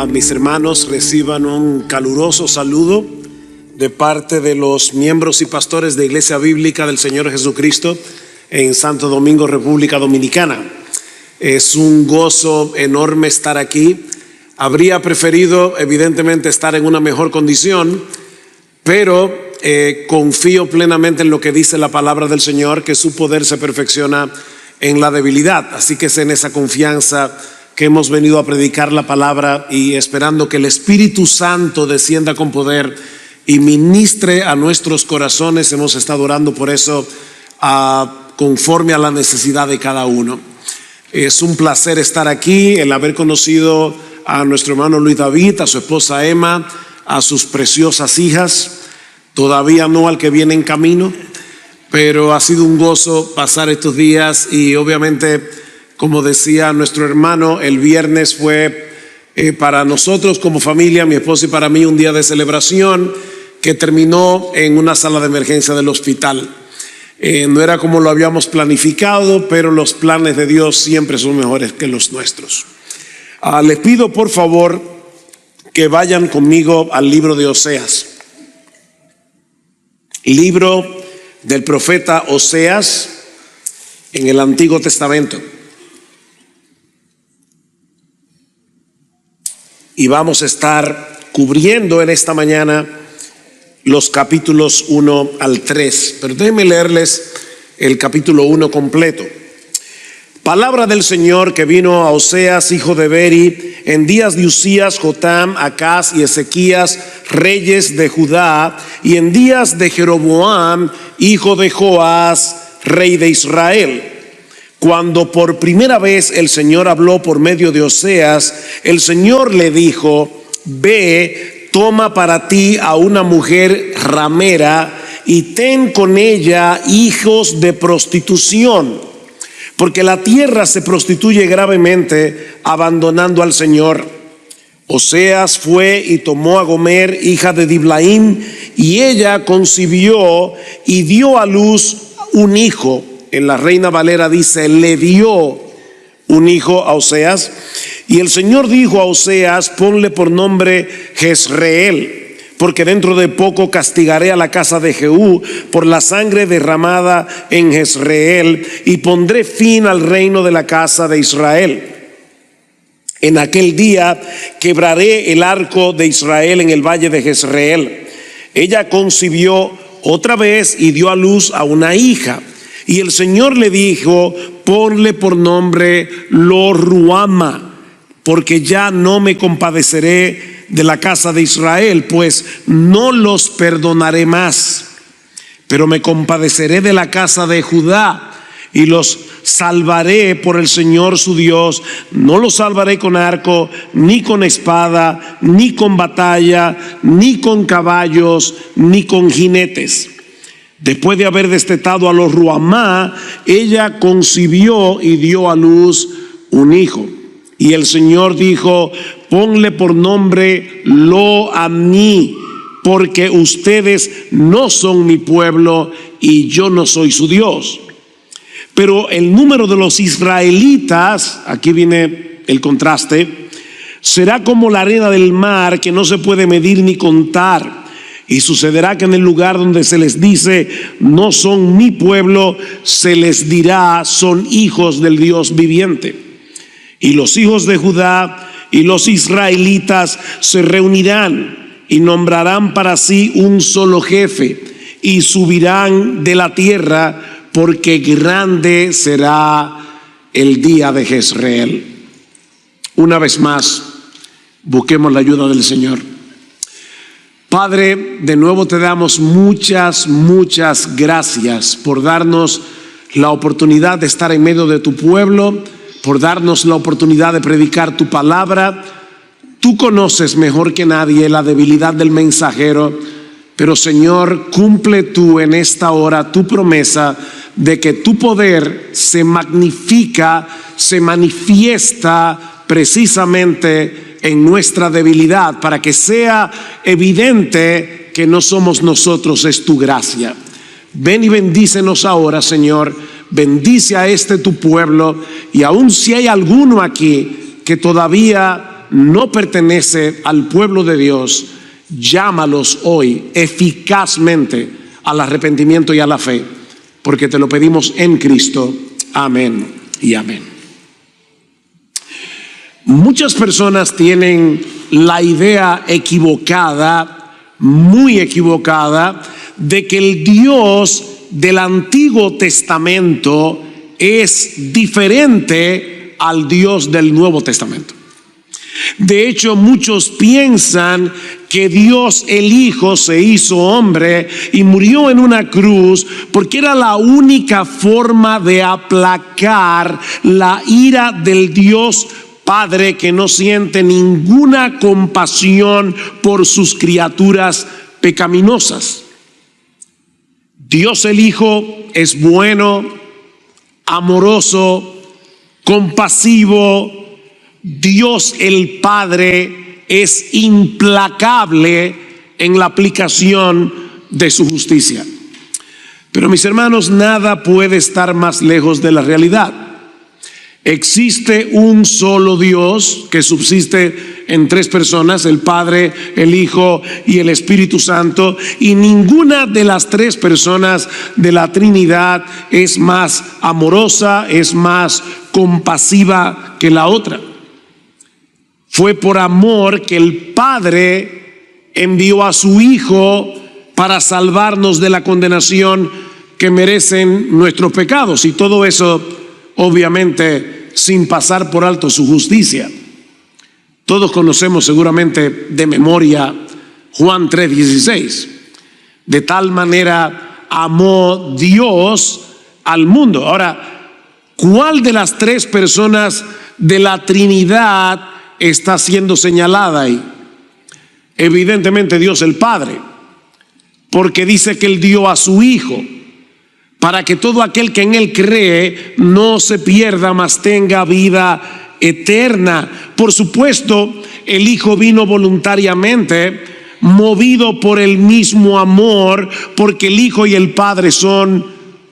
Mis hermanos reciban un caluroso saludo de parte de los miembros y pastores de Iglesia Bíblica del Señor Jesucristo en Santo Domingo, República Dominicana. Es un gozo enorme estar aquí. Habría preferido evidentemente estar en una mejor condición, pero confío plenamente en lo que dice la palabra del Señor, que su poder se perfecciona en la debilidad. Así que es en esa confianza que hemos venido a predicar la palabra y esperando que el Espíritu Santo descienda con poder y ministre a nuestros corazones. Hemos estado orando por eso conforme a la necesidad de cada uno. Es un placer estar aquí, el haber conocido a nuestro hermano Luis David, a su esposa Emma, a sus preciosas hijas. Todavía no al que viene en camino, pero ha sido un gozo pasar estos días y obviamente, como decía nuestro hermano, el viernes fue para nosotros como familia, mi esposa y para mí, un día de celebración que terminó en una sala de emergencia del hospital. No era como lo habíamos planificado, pero los planes de Dios siempre son mejores que los nuestros. Les pido por favor que vayan conmigo al libro de Oseas. Libro del profeta Oseas en el Antiguo Testamento. Y vamos a estar cubriendo en esta mañana los capítulos 1 al 3. Pero déjenme leerles el capítulo 1 completo. Palabra del Señor que vino a Oseas, hijo de Beri, en días de Usías, Jotam, Acaz y Ezequías, reyes de Judá, y en días de Jeroboam, hijo de Joás, rey de Israel. Cuando por primera vez el Señor habló por medio de Oseas, el Señor le dijo: ve, toma para ti a una mujer ramera y ten con ella hijos de prostitución, porque la tierra se prostituye gravemente, abandonando al Señor. Oseas fue y tomó a Gomer, hija de Diblaim, y ella concibió y dio a luz un hijo. En la Reina Valera dice: le dio un hijo a Oseas. Y el Señor dijo a Oseas: ponle por nombre Jezreel, porque dentro de poco castigaré a la casa de Jehú por la sangre derramada en Jezreel, y pondré fin al reino de la casa de Israel. En aquel día quebraré el arco de Israel en el valle de Jezreel. Ella concibió otra vez y dio a luz a una hija. Y el Señor le dijo: ponle por nombre Lo-Ruama, porque ya no me compadeceré de la casa de Israel, pues no los perdonaré más. Pero me compadeceré de la casa de Judá y los salvaré por el Señor su Dios. No los salvaré con arco, ni con espada, ni con batalla, ni con caballos, ni con jinetes. Después de haber destetado a los Ruamá, ella concibió y dio a luz un hijo. Y el Señor dijo: ponle por nombre Lo-Ammi, porque ustedes no son mi pueblo y yo no soy su Dios. Pero el número de los israelitas, aquí viene el contraste, será como la arena del mar, que no se puede medir ni contar. Y sucederá que en el lugar donde se les dice: no son mi pueblo, se les dirá: son hijos del Dios viviente. Y los hijos de Judá y los israelitas se reunirán y nombrarán para sí un solo jefe, y subirán de la tierra, porque grande será el día de Jezreel. Una vez más, busquemos la ayuda del Señor. Padre, de nuevo te damos muchas gracias por darnos la oportunidad de estar en medio de tu pueblo, por darnos la oportunidad de predicar tu palabra. Tú conoces mejor que nadie la debilidad del mensajero, pero Señor, cumple tú en esta hora tu promesa de que tu poder se magnifica, se manifiesta precisamente en nuestra debilidad, para que sea evidente que no somos nosotros, es tu gracia. Ven y bendícenos ahora, Señor. Bendice a tu pueblo, y aun si hay alguno aquí que todavía no pertenece al pueblo de Dios, llámalos hoy eficazmente al arrepentimiento y a la fe, porque te lo pedimos en Cristo. Amén y amén. Muchas personas tienen la idea equivocada, muy equivocada, de que el Dios del Antiguo Testamento es diferente al Dios del Nuevo Testamento. De hecho, muchos piensan que Dios el Hijo se hizo hombre y murió en una cruz porque era la única forma de aplacar la ira del Dios Padre, que no siente ninguna compasión por sus criaturas pecaminosas. Dios el Hijo es bueno, amoroso, compasivo. Dios el Padre es implacable en la aplicación de su justicia. Pero mis hermanos, nada puede estar más lejos de la realidad. Existe un solo Dios que subsiste en tres personas: el Padre, el Hijo y el Espíritu Santo, y ninguna de las tres personas de la Trinidad es más amorosa, es más compasiva que la otra. Fue por amor que el Padre envió a su Hijo para salvarnos de la condenación que merecen nuestros pecados, y todo eso obviamente sin pasar por alto su justicia. Todos conocemos seguramente de memoria Juan 3:16. De tal manera amó Dios al mundo. Ahora, ¿cuál de las tres personas de la Trinidad está siendo señalada ahí? Evidentemente Dios el Padre, porque dice que Él dio a su Hijo para que todo aquel que en Él cree no se pierda, mas tenga vida eterna. Por supuesto, el Hijo vino voluntariamente, movido por el mismo amor, porque el Hijo y el Padre son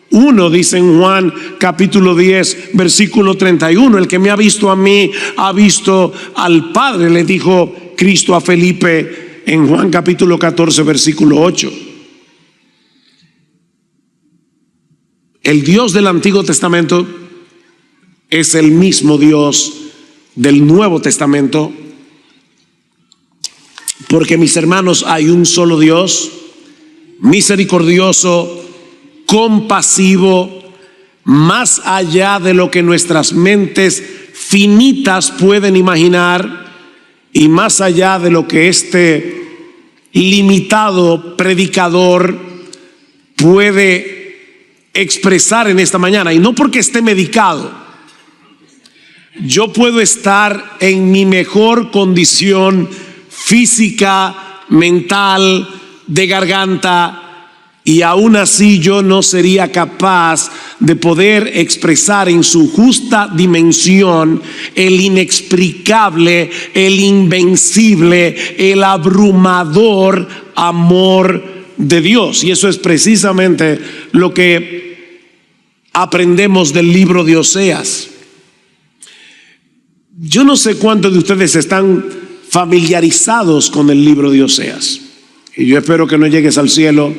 uno, dice en Juan capítulo 10, versículo 31. El que me ha visto a mí, ha visto al Padre, le dijo Cristo a Felipe en Juan capítulo 14, versículo 8. El Dios del Antiguo Testamento es el mismo Dios del Nuevo Testamento, porque, mis hermanos, hay un solo Dios, misericordioso, compasivo, más allá de lo que nuestras mentes finitas pueden imaginar y más allá de lo que este limitado predicador puede expresar en esta mañana. Y no porque esté medicado. Yo puedo estar en mi mejor condición física, mental, de garganta, y aún así yo no sería capaz de poder expresar en su justa dimensión el inexplicable, el invencible, el abrumador amor de Dios. Y eso es precisamente lo que aprendemos del libro de Oseas. Yo no sé cuántos de ustedes están familiarizados con el libro de Oseas, y yo espero que no llegues al cielo,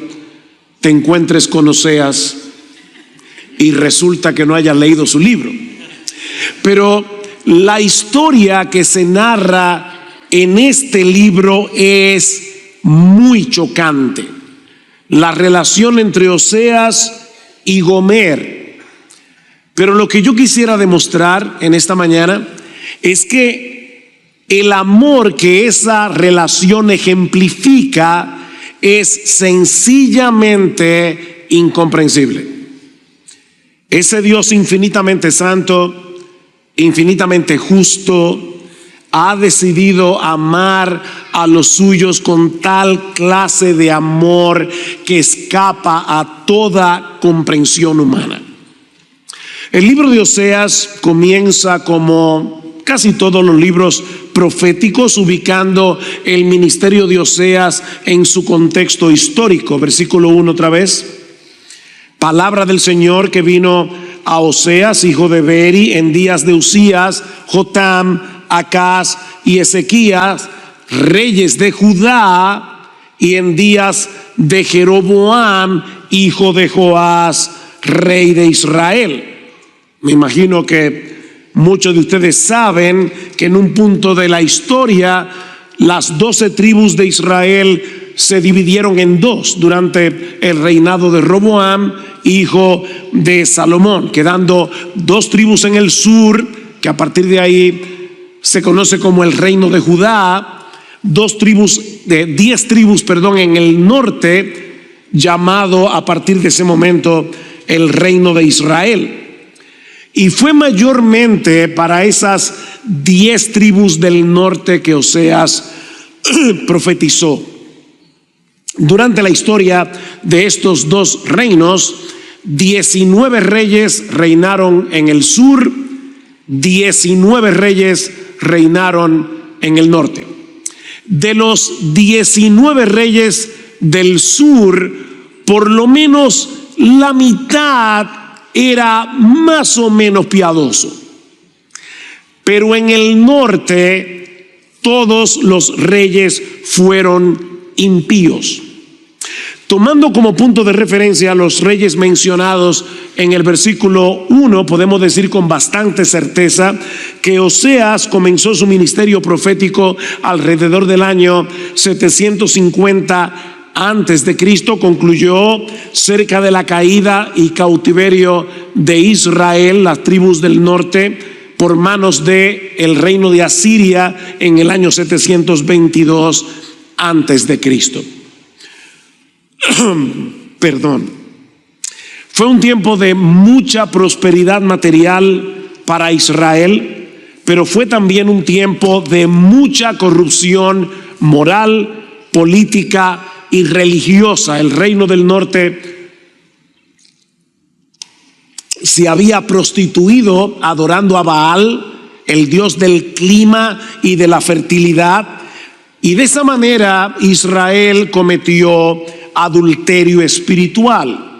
te encuentres con Oseas y resulta que no hayas leído su libro. Pero la historia que se narra en este libro es muy chocante. La relación entre Oseas y Gomer. Pero lo que yo quisiera demostrar en esta mañana es que el amor que esa relación ejemplifica es sencillamente incomprensible. Ese Dios infinitamente santo, infinitamente justo, ha decidido amar a los suyos con tal clase de amor que escapa a toda comprensión humana. El libro de Oseas comienza como casi todos los libros proféticos, ubicando el ministerio de Oseas en su contexto histórico. Versículo 1 otra vez. Palabra del Señor que vino a Oseas, hijo de Beri, en días de Usías, Jotam, Acaz y Ezequías, reyes de Judá, y en días de Jeroboam, hijo de Joás, rey de Israel. Me imagino que muchos de ustedes saben que en un punto de la historia las 12 tribus de Israel se dividieron en dos durante el reinado de Roboam, hijo de Salomón, quedando 2 tribus en el sur, que a partir de ahí se conoce como el reino de Judá, 10 tribus en el norte, llamado a partir de ese momento el reino de Israel. Y fue mayormente para esas 10 tribus del norte que Oseas profetizó. Durante la historia de estos 2 reinos, 19 reyes reinaron en el sur, 19 reyes reinaron en el norte. De los 19 reyes del sur, por lo menos la mitad era más o menos piadoso. Pero en el norte, todos los reyes fueron impíos. Tomando como punto de referencia a los reyes mencionados en el versículo 1, podemos decir con bastante certeza que Oseas comenzó su ministerio profético alrededor del año 750 antes de Cristo, concluyó cerca de la caída y cautiverio de Israel, las tribus del norte, por manos de el reino de Asiria en el año 722 antes de Cristo. Perdón. Fue un tiempo de mucha prosperidad material para Israel, pero fue también un tiempo de mucha corrupción moral, política y religiosa. El reino del norte se había prostituido adorando a Baal, el dios del clima y de la fertilidad, y de esa manera Israel cometió adulterio espiritual.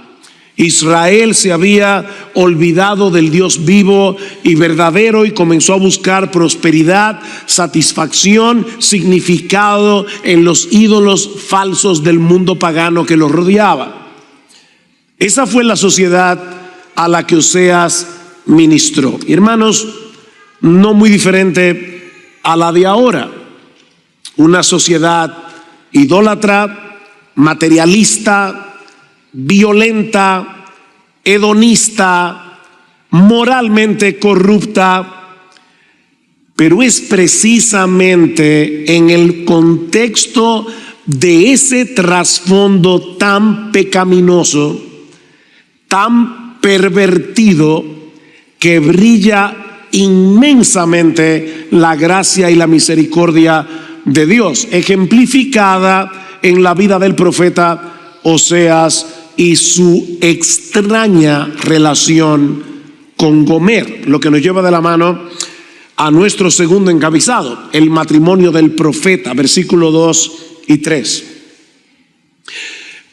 Israel se había olvidado del Dios vivo y verdadero y comenzó a buscar prosperidad, satisfacción, significado en los ídolos falsos del mundo pagano que los rodeaba. Esa fue la sociedad a la que Oseas ministró. Hermanos, no muy diferente a la de ahora. Una sociedad idólatra, materialista, violenta, hedonista, moralmente corrupta, pero es precisamente en el contexto de ese trasfondo tan pecaminoso, tan pervertido, que brilla inmensamente la gracia y la misericordia de Dios, ejemplificada en la vida del profeta Oseas y su extraña relación con Gomer, lo que nos lleva de la mano a nuestro segundo encabezado, el matrimonio del profeta, versículos 2 y 3.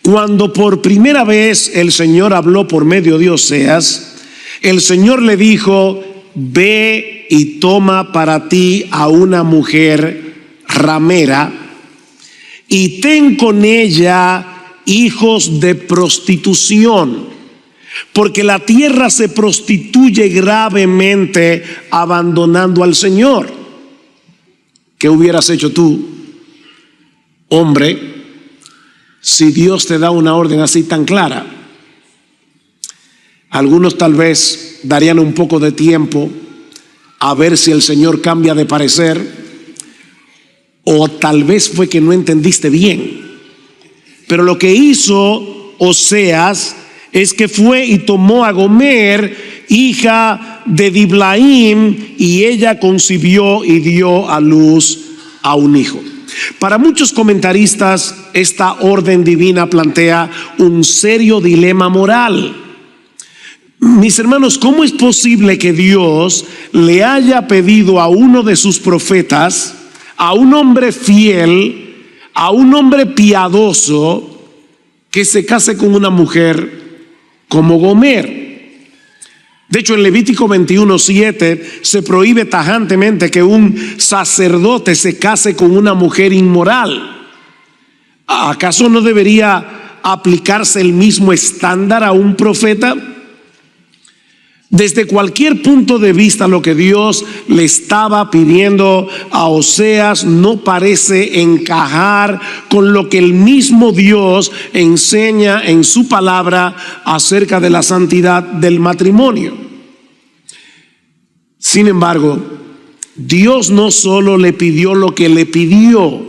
Cuando por primera vez el Señor habló por medio de Oseas, el Señor le dijo: ve y toma para ti a una mujer ramera y ten con ella hijos de prostitución, porque la tierra se prostituye gravemente abandonando al Señor. ¿Qué hubieras hecho tú, hombre, si Dios te da una orden así tan clara? Algunos tal vez darían un poco de tiempo a ver si el Señor cambia de parecer, o tal vez fue que no entendiste bien. Pero lo que hizo Oseas es que fue y tomó a Gomer, hija de Diblaim, y ella concibió y dio a luz a un hijo. Para muchos comentaristas, esta orden divina plantea un serio dilema moral. Mis hermanos, ¿cómo es posible que Dios le haya pedido a uno de sus profetas, a un hombre fiel, a un hombre piadoso, que se case con una mujer como Gomer? De hecho, en Levítico 21:7 se prohíbe tajantemente que un sacerdote se case con una mujer inmoral. ¿Acaso no debería aplicarse el mismo estándar a un profeta? Desde cualquier punto de vista, lo que Dios le estaba pidiendo a Oseas no parece encajar con lo que el mismo Dios enseña en su palabra acerca de la santidad del matrimonio. Sin embargo, Dios no solo le pidió lo que le pidió,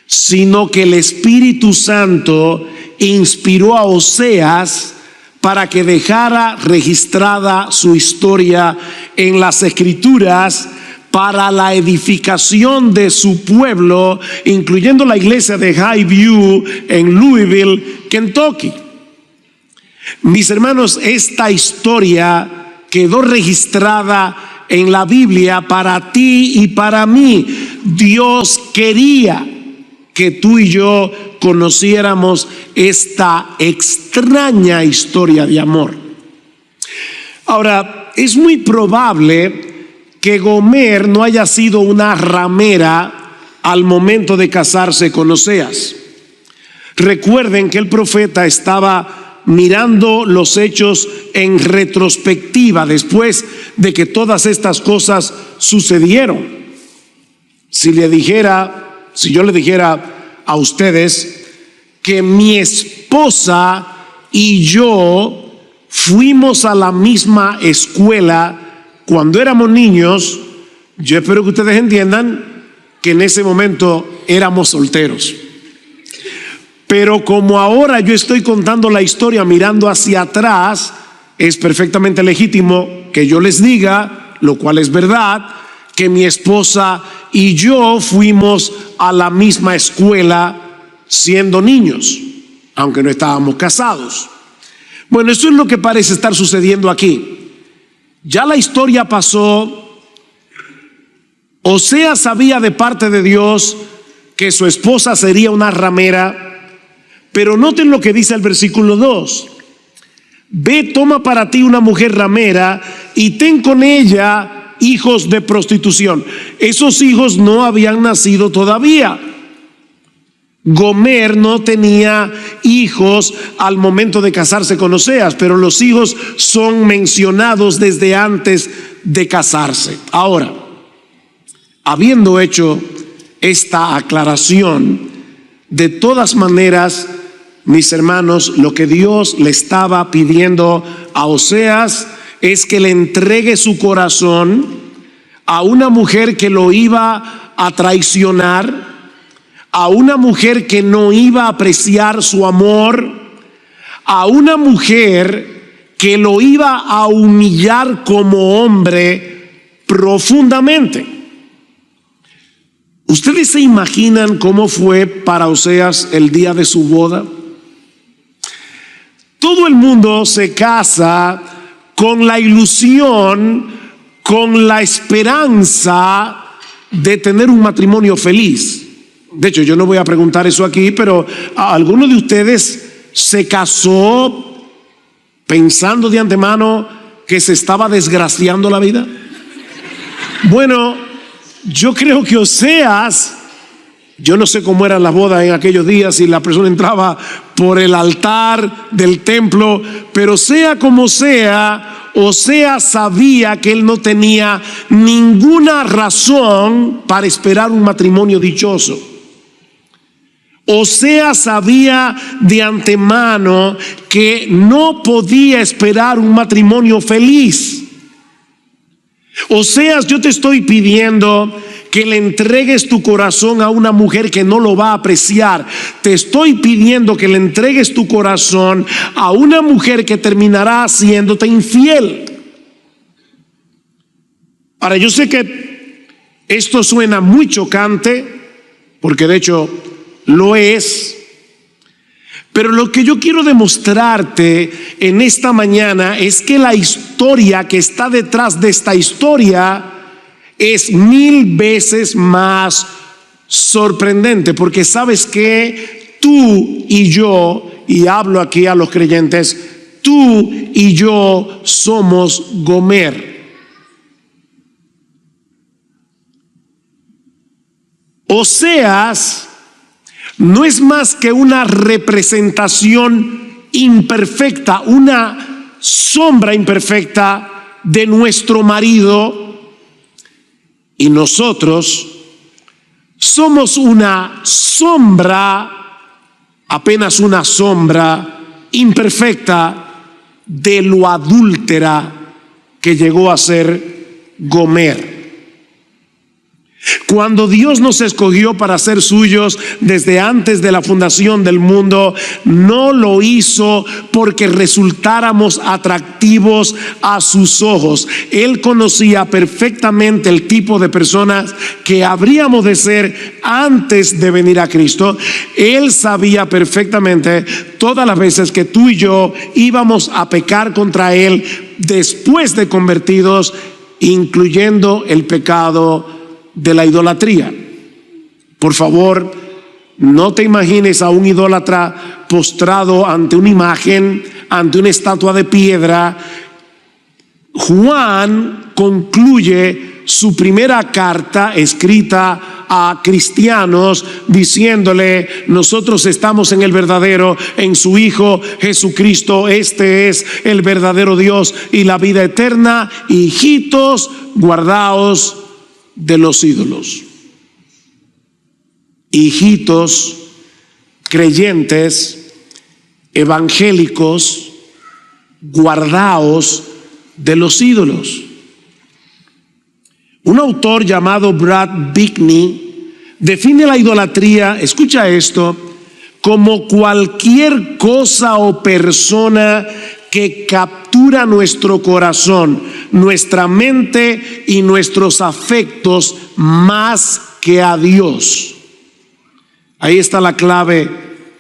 sino que el Espíritu Santo inspiró a Oseas para que dejara registrada su historia en las Escrituras para la edificación de su pueblo, incluyendo la iglesia de Highview en Louisville, Kentucky. Mis hermanos, esta historia quedó registrada en la Biblia para ti y para mí. Dios quería que tú y yo conociéramos esta extraña historia de amor. Ahora, es muy probable que Gomer no haya sido una ramera al momento de casarse con Oseas. Recuerden que el profeta estaba mirando los hechos en retrospectiva después de que todas estas cosas sucedieron. Si yo le dijera a ustedes que mi esposa y yo fuimos a la misma escuela cuando éramos niños, yo espero que ustedes entiendan que en ese momento éramos solteros. Pero como ahora yo estoy contando la historia mirando hacia atrás, es perfectamente legítimo que yo les diga, lo cual es verdad, que mi esposa y yo fuimos a la misma escuela siendo niños, aunque no estábamos casados. Bueno, eso es lo que parece estar sucediendo aquí. Ya la historia pasó. Oseas sabía de parte de Dios que su esposa sería una ramera, pero noten lo que dice el versículo 2. Ve, toma para ti una mujer ramera y ten con ella hijos de prostitución. Esos hijos no habían nacido todavía. Gomer no tenía hijos al momento de casarse con Oseas, pero los hijos son mencionados desde antes de casarse. Ahora, habiendo hecho esta aclaración, de todas maneras, mis hermanos, lo que Dios le estaba pidiendo a Oseas es que le entregue su corazón a una mujer que lo iba a traicionar, a una mujer que no iba a apreciar su amor, a una mujer que lo iba a humillar como hombre profundamente. ¿Ustedes se imaginan cómo fue para Oseas el día de su boda? Todo el mundo se casa con la ilusión, con la esperanza de tener un matrimonio feliz. De hecho, yo no voy a preguntar eso aquí, pero ¿alguno de ustedes se casó pensando de antemano que se estaba desgraciando la vida? Bueno, yo creo que Oseas, yo no sé cómo eran las bodas en aquellos días, si la persona entraba por el altar del templo, pero sea como sea, Oseas sabía que él no tenía ninguna razón para esperar un matrimonio dichoso. Oseas sabía de antemano que no podía esperar un matrimonio feliz. Oseas, yo te estoy pidiendo que le entregues tu corazón a una mujer que no lo va a apreciar. Te estoy pidiendo que le entregues tu corazón a una mujer que terminará haciéndote infiel. Ahora, yo sé que esto suena muy chocante, porque de hecho lo es, pero lo que yo quiero demostrarte en esta mañana es que la historia que está detrás de esta historia es 1000 veces más sorprendente, porque sabes que tú y yo, y hablo aquí a los creyentes, tú y yo somos Gomer. Oseas no es más que una representación imperfecta, una sombra imperfecta de nuestro marido, y nosotros somos una sombra, apenas una sombra imperfecta de lo adúltera que llegó a ser Gomer. Cuando Dios nos escogió para ser suyos desde antes de la fundación del mundo, no lo hizo porque resultáramos atractivos a sus ojos. Él conocía perfectamente el tipo de personas que habríamos de ser antes de venir a Cristo. Él sabía perfectamente todas las veces que tú y yo íbamos a pecar contra Él después de convertidos, incluyendo el pecado de la idolatría. Por favor, no te imagines a un idólatra postrado ante una imagen, ante una estatua de piedra. Juan concluye su primera carta escrita a cristianos diciéndole: nosotros estamos en el verdadero, en su Hijo Jesucristo. Este es el verdadero Dios y la vida eterna. Hijitos, guardaos de los ídolos. Hijitos creyentes, evangélicos, guardaos de los ídolos. Un autor llamado Brad Bickney define la idolatría, escucha esto, como cualquier cosa o persona que captura nuestro corazón, nuestra mente y nuestros afectos más que a Dios. Ahí está la clave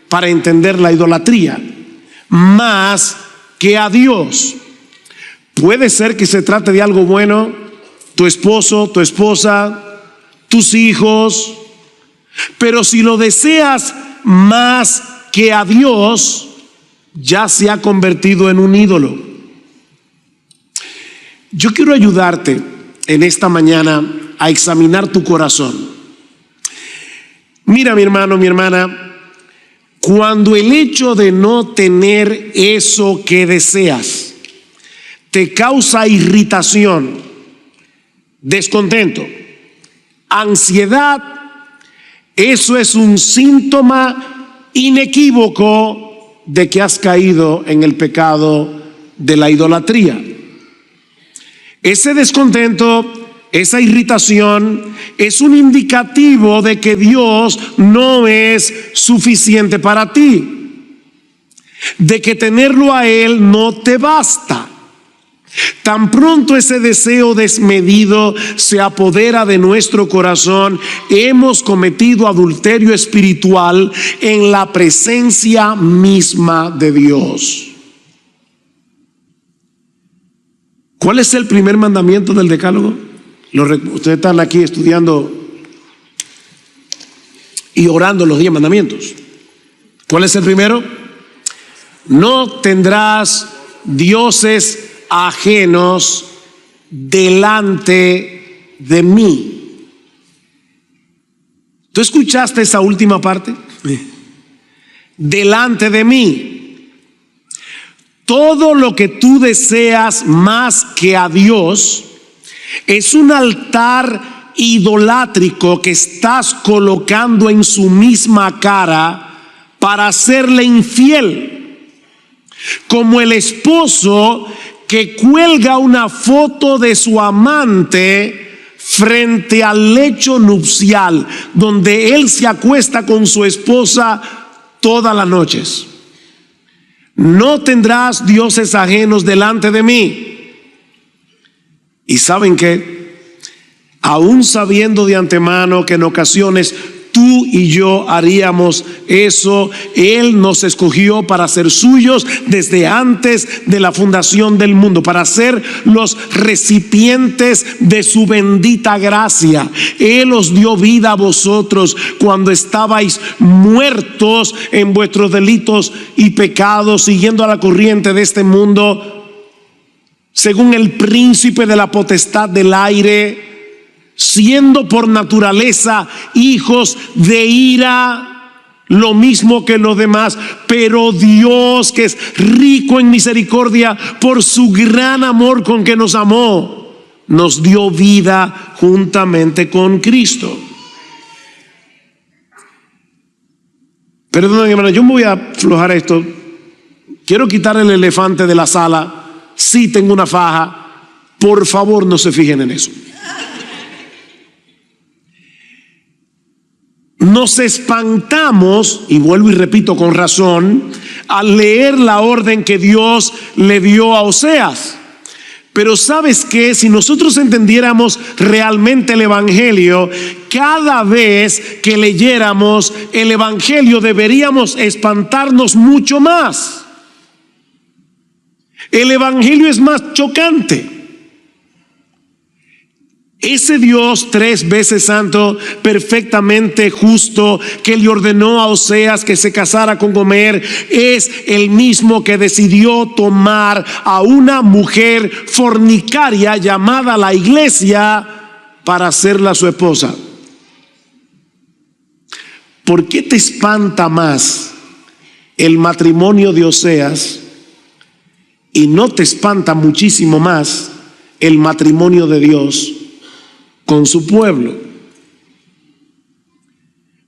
para entender la idolatría. Más que a Dios. Puede ser que se trate de algo bueno, tu esposo, tu esposa, tus hijos, pero si lo deseas más que a Dios, ya se ha convertido en un ídolo. Yo quiero ayudarte en esta mañana a examinar tu corazón. Mira, mi hermano, mi hermana, cuando el hecho de no tener eso que deseas te causa irritación, descontento, ansiedad, eso es un síntoma inequívoco de que has caído en el pecado de la idolatría. Ese descontento, esa irritación es un indicativo de que Dios no es suficiente para ti, de que tenerlo a Él no te basta. Tan pronto ese deseo desmedido se apodera de nuestro corazón, hemos cometido adulterio espiritual en la presencia misma de Dios. ¿Cuál es el primer mandamiento del decálogo? Ustedes están aquí estudiando y orando los 10 mandamientos. ¿Cuál es el primero? No tendrás dioses ajenos delante de mí. ¿Tú escuchaste esa última parte? Delante de mí. Todo lo que tú deseas más que a Dios es un altar idolátrico que estás colocando en su misma cara para hacerle infiel. Como el esposo que cuelga una foto de su amante frente al lecho nupcial, donde él se acuesta con su esposa todas las noches. No tendrás dioses ajenos delante de mí. Y ¿saben qué? Aún sabiendo de antemano que en ocasiones tú y yo haríamos eso. Él nos escogió para ser suyos desde antes de la fundación del mundo, para ser los recipientes de su bendita gracia. Él os dio vida a vosotros cuando estabais muertos en vuestros delitos y pecados, siguiendo a la corriente de este mundo, según el príncipe de la potestad del aire, siendo por naturaleza hijos de ira, lo mismo que los demás. Pero Dios, que es rico en misericordia, por su gran amor con que nos amó, nos dio vida juntamente con Cristo. Perdón, hermano, yo me voy a aflojar esto. Quiero quitar el elefante de la sala. Sí tengo una faja. Por favor, no se fijen en eso. Nos espantamos, y vuelvo y repito con razón, al leer la orden que Dios le dio a Oseas. Pero ¿sabes qué? Si nosotros entendiéramos realmente el Evangelio, cada vez que leyéramos el Evangelio deberíamos espantarnos mucho más. El Evangelio es más chocante. Ese Dios 3 veces santo, perfectamente justo, que le ordenó a Oseas que se casara con Gomer, es el mismo que decidió tomar a una mujer fornicaria llamada la iglesia para hacerla su esposa. ¿Por qué te espanta más el matrimonio de Oseas y no te espanta muchísimo más el matrimonio de Dios con su pueblo?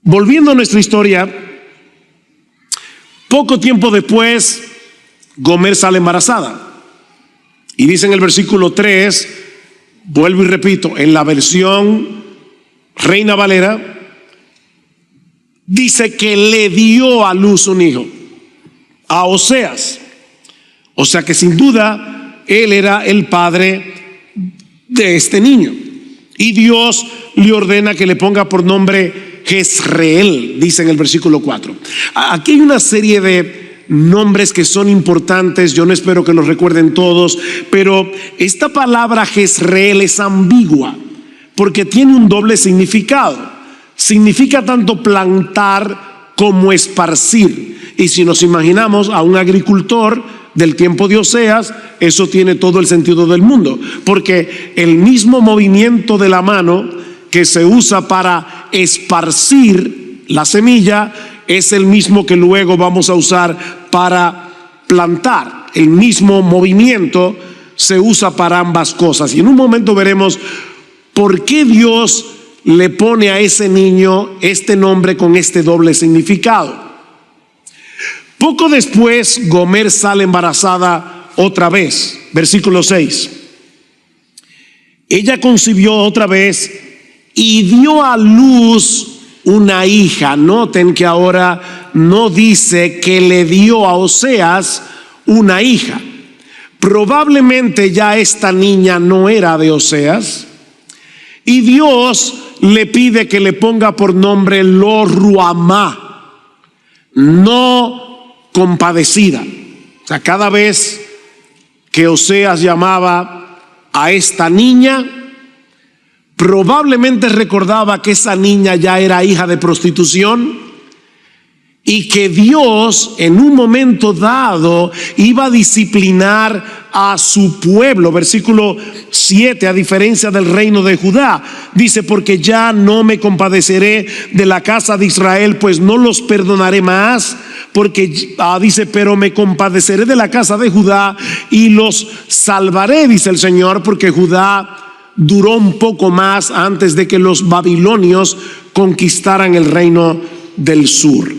Volviendo a nuestra historia, poco tiempo después, Gomer sale embarazada. Y dice en el versículo 3, vuelvo y repito, en la versión Reina Valera, dice que le dio a luz un hijo, a Oseas. O sea que sin duda, él era el padre de este niño. Y Dios le ordena que le ponga por nombre Jezreel, dice en el versículo 4. Aquí hay una serie de nombres que son importantes. Yo no espero que los recuerden todos, pero esta palabra Jezreel es ambigua porque tiene un doble significado. Significa tanto plantar como esparcir. Y si nos imaginamos a un agricultor del tiempo de Oseas, eso tiene todo el sentido del mundo, porque el mismo movimiento de la mano que se usa para esparcir la semilla es el mismo que luego vamos a usar para plantar. El mismo movimiento se usa para ambas cosas, y en un momento veremos por qué Dios le pone a ese niño este nombre con este doble significado. Poco después, Gomer sale embarazada otra vez. Versículo 6. Ella concibió otra vez y dio a luz una hija. Noten que ahora no dice que le dio a Oseas una hija. Probablemente ya esta niña no era de Oseas. Y Dios le pide que le ponga por nombre Lo-Ruhamá, no compadecida. O sea, cada vez que Oseas llamaba a esta niña, probablemente recordaba que esa niña ya era hija de prostitución y que Dios en un momento dado iba a disciplinar a su pueblo. Versículo 7, a diferencia del reino de Judá, dice: porque ya no me compadeceré de la casa de Israel, pues no los perdonaré más, porque dice, pero me compadeceré de la casa de Judá y los salvaré, dice el Señor, porque Judá duró un poco más antes de que los babilonios conquistaran el reino del sur.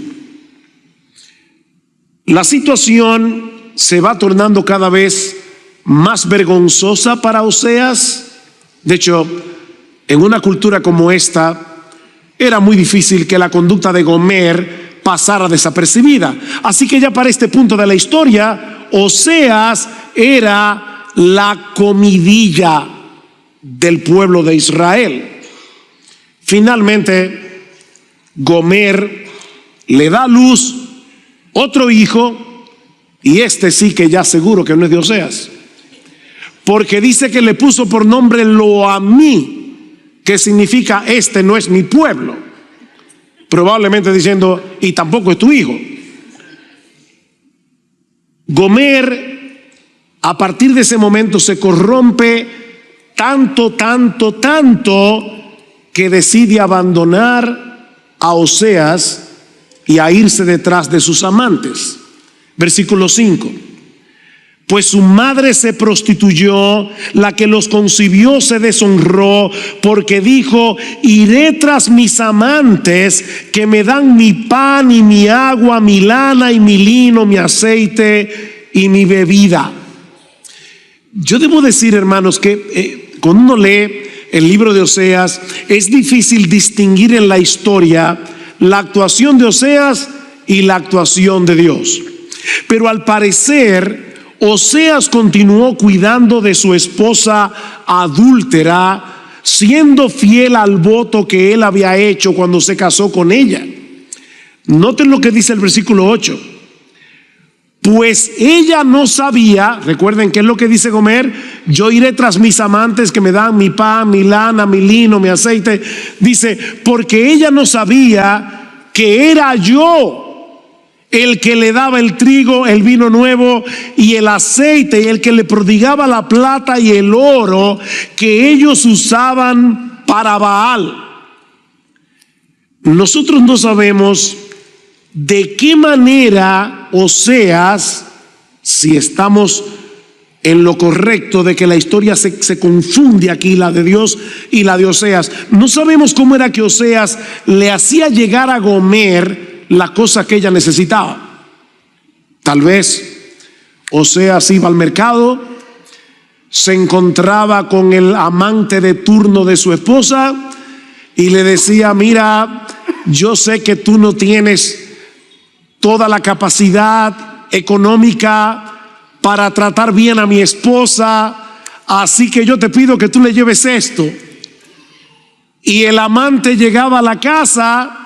La situación se va tornando cada vez más vergonzosa para Oseas. De hecho, en una cultura como esta, era muy difícil que la conducta de Gomer pasara desapercibida. Así que ya para este punto de la historia, Oseas era la comidilla del pueblo de Israel. Finalmente, Gomer le da a luz otro hijo, y este sí que ya seguro que no es de Oseas, porque dice que le puso por nombre Lo-ammi, que significa este no es mi pueblo, probablemente diciendo y tampoco es tu hijo. Gomer a partir de ese momento se corrompe tanto que decide abandonar a Oseas y a irse detrás de sus amantes. Versículo 5. Pues su madre se prostituyó, la que los concibió se deshonró, porque dijo: iré tras mis amantes que me dan mi pan y mi agua, mi lana y mi lino, mi aceite y mi bebida. Yo debo decir, hermanos, que cuando uno lee el libro de Oseas, es difícil distinguir en la historia la actuación de Oseas y la actuación de Dios. Pero al parecer, Oseas continuó cuidando de su esposa adúltera, siendo fiel al voto que él había hecho cuando se casó con ella. Noten lo que dice el versículo 8. Pues ella no sabía, recuerden qué es lo que dice Gomer: yo iré tras mis amantes que me dan mi pan, mi lana, mi lino, mi aceite. Dice, porque ella no sabía que era yo el que le daba el trigo, el vino nuevo y el aceite, y el que le prodigaba la plata y el oro que ellos usaban para Baal. Nosotros no sabemos de qué manera Oseas, si estamos en lo correcto de que la historia se confunde aquí, la de Dios y la de Oseas, no sabemos cómo era que Oseas le hacía llegar a Gomer la cosa que ella necesitaba. Tal vez Oseas iba al mercado, se encontraba con el amante de turno de su esposa y le decía: mira, yo sé que tú no tienes toda la capacidad económica para tratar bien a mi esposa, así que yo te pido que tú le lleves esto. Y el amante llegaba a la casa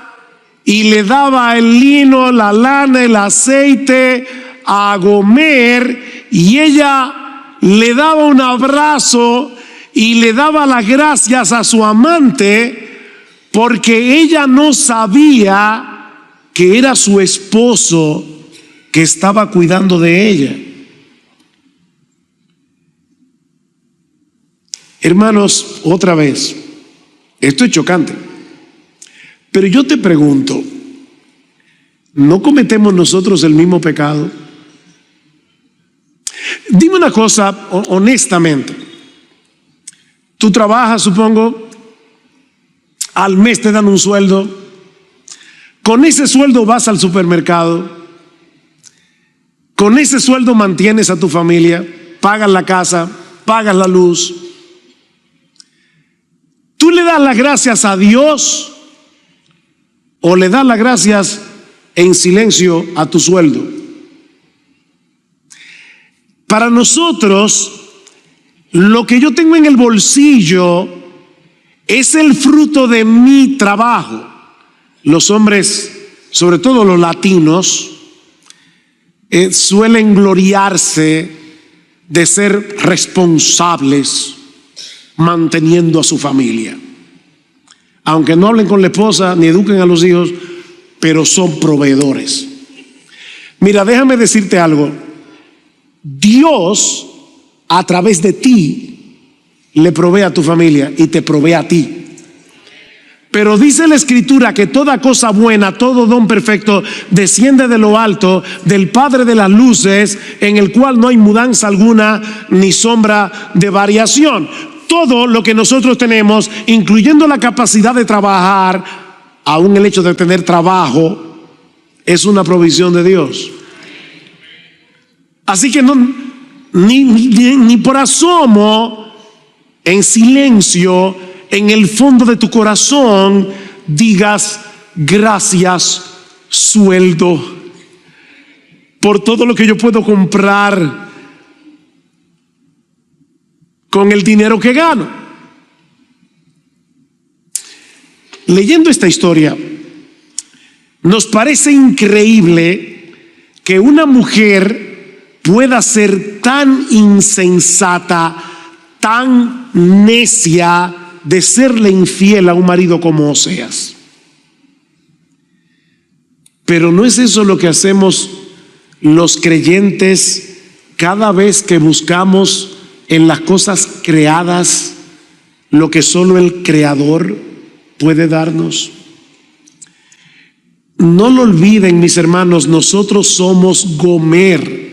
y le daba el lino, la lana, el aceite a Gomer, y ella le daba un abrazo y le daba las gracias a su amante, porque ella no sabía que era su esposo que estaba cuidando de ella. Hermanos, otra vez, esto es chocante, pero yo te pregunto, ¿no cometemos nosotros el mismo pecado? Dime una cosa honestamente. Tú trabajas, supongo, al mes te dan un sueldo. Con ese sueldo vas al supermercado, con ese sueldo mantienes a tu familia, pagas la casa, pagas la luz. ¿Tú le das las gracias a Dios o le das las gracias en silencio a tu sueldo? Para nosotros, lo que yo tengo en el bolsillo es el fruto de mi trabajo. Los hombres, sobre todo los latinos, suelen gloriarse de ser responsables manteniendo a su familia. Aunque no hablen con la esposa ni eduquen a los hijos, pero son proveedores. Mira, déjame decirte algo. Dios, a través de ti, le provee a tu familia y te provee a ti. Pero dice la Escritura que toda cosa buena, todo don perfecto, desciende de lo alto, del Padre de las luces, en el cual no hay mudanza alguna ni sombra de variación. Todo lo que nosotros tenemos, incluyendo la capacidad de trabajar, aún el hecho de tener trabajo, es una provisión de Dios. Así que no, ni por asomo, en silencio, en el fondo de tu corazón, digas: gracias, sueldo, por todo lo que yo puedo comprar con el dinero que gano. Leyendo esta historia, Nos parece increíble que una mujer pueda ser tan insensata, tan necia de serle infiel a un marido como Oseas. Pero no es eso lo que hacemos los creyentes cada vez que buscamos en las cosas creadas lo que solo el Creador puede darnos. No lo olviden, mis hermanos, nosotros somos Gomer.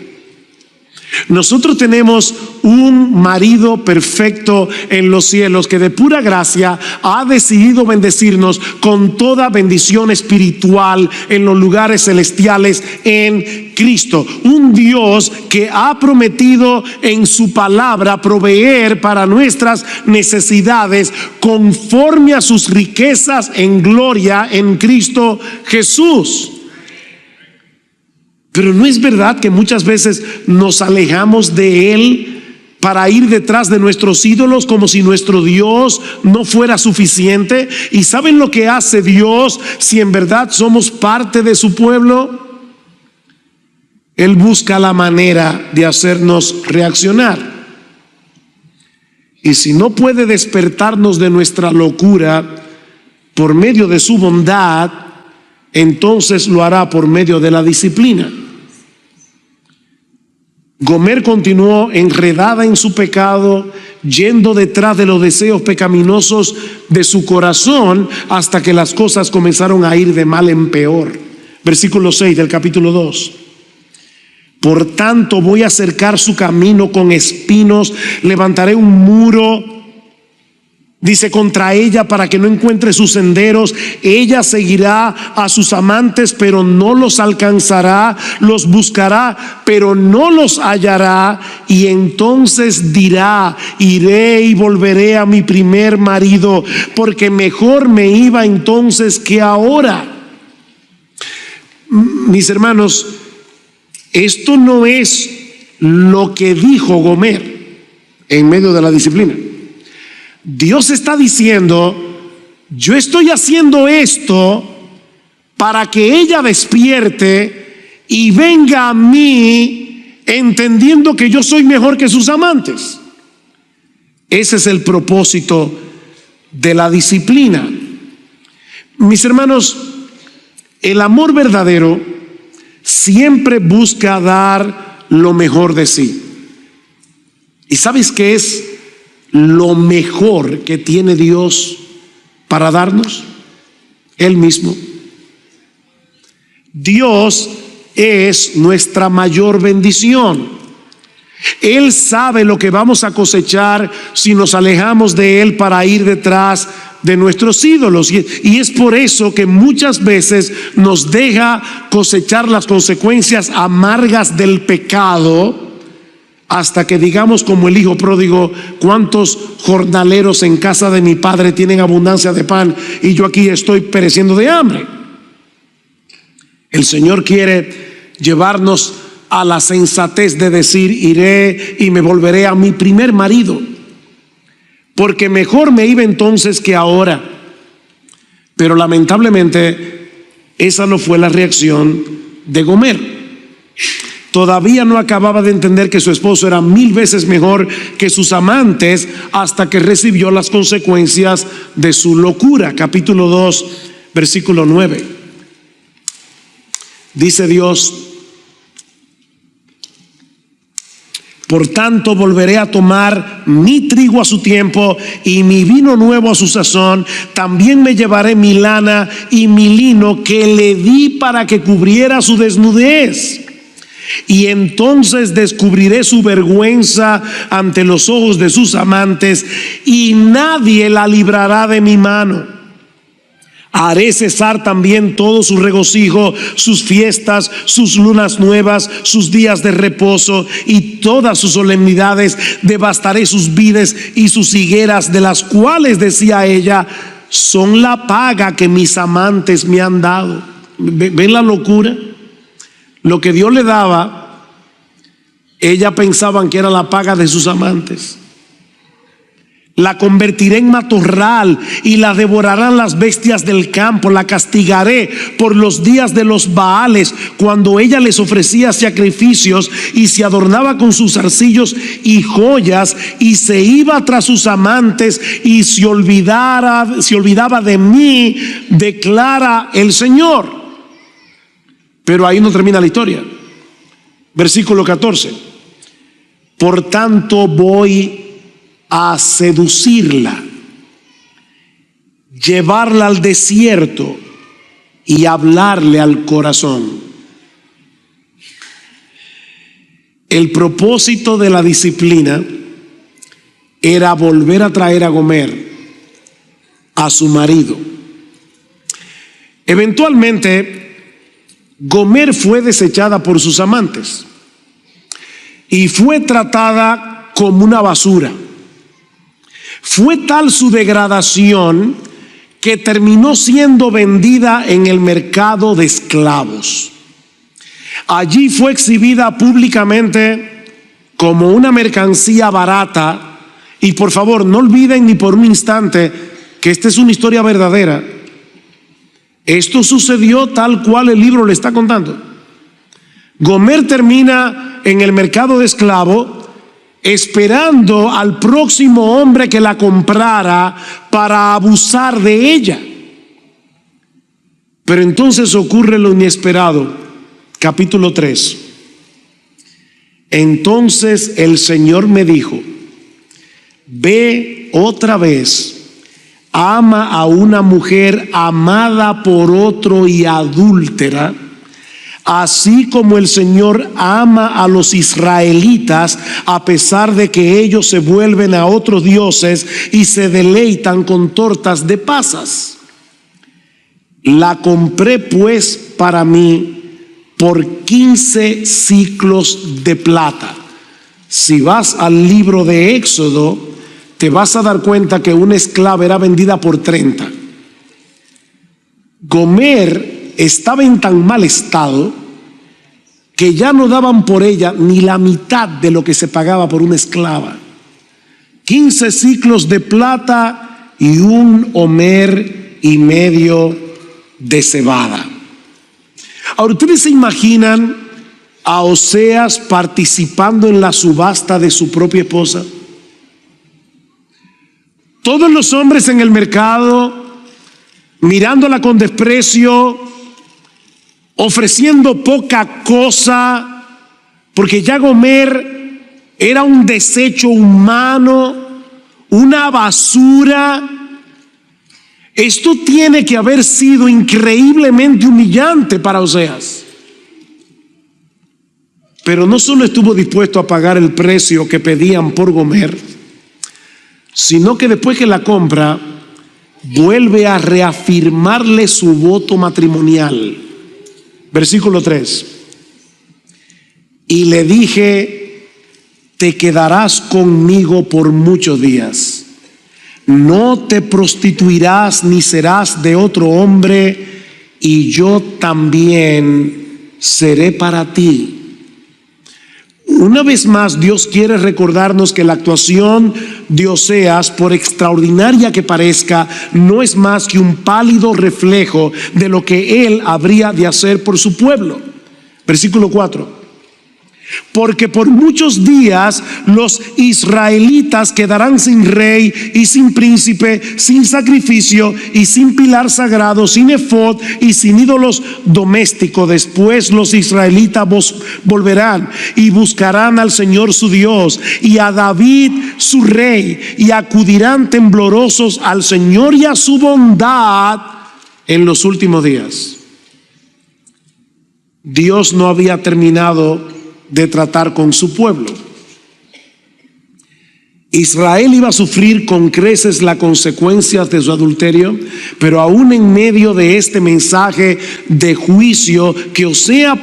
Nosotros tenemos un marido perfecto en los cielos que de pura gracia ha decidido bendecirnos con toda bendición espiritual en los lugares celestiales en Cristo. Un Dios que ha prometido en su palabra proveer para nuestras necesidades conforme a sus riquezas en gloria en Cristo Jesús. Pero ¿no es verdad que muchas veces nos alejamos de Él para ir detrás de nuestros ídolos como si nuestro Dios no fuera suficiente? ¿Y saben lo que hace Dios si en verdad somos parte de su pueblo? Él busca la manera de hacernos reaccionar. Y si no puede despertarnos de nuestra locura por medio de su bondad, entonces lo hará por medio de la disciplina. Gomer continuó enredada en su pecado, yendo detrás de los deseos pecaminosos de su corazón hasta que las cosas comenzaron a ir de mal en peor. Versículo 6 del capítulo 2. Por tanto voy a cercar su camino con espinos, levantaré un muro, dice, contra ella para que no encuentre sus senderos. Ella seguirá a sus amantes, pero no los alcanzará. Los buscará, pero no los hallará. Y entonces dirá: iré y volveré a mi primer marido, porque mejor me iba entonces que ahora. Mis hermanos, esto no es lo que dijo Gomer en medio de la disciplina. Dios está diciendo: yo estoy haciendo esto para que ella despierte y venga a mí entendiendo que yo soy mejor que sus amantes. Ese es el propósito de la disciplina. Mis hermanos, el amor verdadero siempre busca dar lo mejor de sí. ¿Y sabes qué es lo mejor que tiene Dios para darnos? Él mismo. Dios es nuestra mayor bendición. Él sabe lo que vamos a cosechar si nos alejamos de Él para ir detrás de nuestros ídolos, y es por eso que muchas veces nos deja cosechar las consecuencias amargas del pecado, hasta que digamos como el hijo pródigo: ¿cuántos jornaleros en casa de mi padre tienen abundancia de pan y yo aquí estoy pereciendo de hambre? El Señor quiere llevarnos a la sensatez de decir: iré y me volveré a mi primer marido, porque mejor me iba entonces que ahora. Pero lamentablemente esa no fue la reacción de Gomer. Todavía no acababa de entender que su esposo era 1000 veces mejor que sus amantes, hasta que recibió las consecuencias de su locura. Capítulo 2, versículo 9. Dice Dios: por tanto volveré a tomar mi trigo a su tiempo y mi vino nuevo a su sazón. También me llevaré mi lana y mi lino que le di para que cubriera su desnudez. Y entonces descubriré su vergüenza ante los ojos de sus amantes, y nadie la librará de mi mano. Haré cesar también todo su regocijo, sus fiestas, sus lunas nuevas, sus días de reposo y todas sus solemnidades. Devastaré sus vides y sus higueras, de las cuales, decía ella, son la paga que mis amantes me han dado. ¿Ven la locura? Lo que Dios le daba, ella pensaban que era la paga de sus amantes. La convertiré en matorral y la devorarán las bestias del campo. La castigaré por los días de los Baales, cuando ella les ofrecía sacrificios y se adornaba con sus arcillos y joyas y se iba tras sus amantes y se olvidaba de mí, declara el Señor. Pero ahí no termina la historia. Versículo 14. Por tanto voy a seducirla, llevarla al desierto y hablarle al corazón. El propósito de la disciplina era volver a traer a Gomer a su marido. Eventualmente, Gomer fue desechada por sus amantes y fue tratada como una basura. Fue tal su degradación que terminó siendo vendida en el mercado de esclavos. Allí fue exhibida públicamente como una mercancía barata. Y por favor, no olviden ni por un instante que esta es una historia verdadera. Esto sucedió tal cual el libro le está contando. Gomer termina en el mercado de esclavos, esperando al próximo hombre que la comprara para abusar de ella. Pero entonces ocurre lo inesperado. Capítulo 3. Entonces el Señor me dijo: ve otra vez, ama a una mujer amada por otro y adúltera, así como el Señor ama a los israelitas, a pesar de que ellos se vuelven a otros dioses y se deleitan con tortas de pasas. La compré pues para mí por 15 siclos de plata. Si vas al libro de Éxodo, te vas a dar cuenta que una esclava era vendida por 30. Gomer estaba en tan mal estado que ya no daban por ella ni la mitad de lo que se pagaba por una esclava. 15 siclos de plata y 1,5 homer de cebada. Ahora, ¿ustedes se imaginan a Oseas participando en la subasta de su propia esposa? Todos los hombres en el mercado mirándola con desprecio, ofreciendo poca cosa, porque ya Gomer era un desecho humano, una basura. Esto tiene que haber sido increíblemente humillante para Oseas. Pero no solo estuvo dispuesto a pagar el precio que pedían por Gomer, sino que después que la compra, vuelve a reafirmarle su voto matrimonial. Versículo 3. Y le dije: te quedarás conmigo por muchos días. No te prostituirás ni serás de otro hombre, y yo también seré para ti. Una vez más, Dios quiere recordarnos que la actuación de Oseas, por extraordinaria que parezca, no es más que un pálido reflejo de lo que él habría de hacer por su pueblo. Versículo 4. Porque por muchos días los israelitas quedarán sin rey y sin príncipe, sin sacrificio y sin pilar sagrado, sin efod y sin ídolos domésticos. Después los israelitas volverán y buscarán al Señor su Dios y a David su rey, y acudirán temblorosos al Señor y a su bondad en los últimos días. Dios no había terminado de tratar con su pueblo. Israel iba a sufrir con creces las consecuencias de su adulterio, pero aún en medio de este mensaje de juicio que Oseas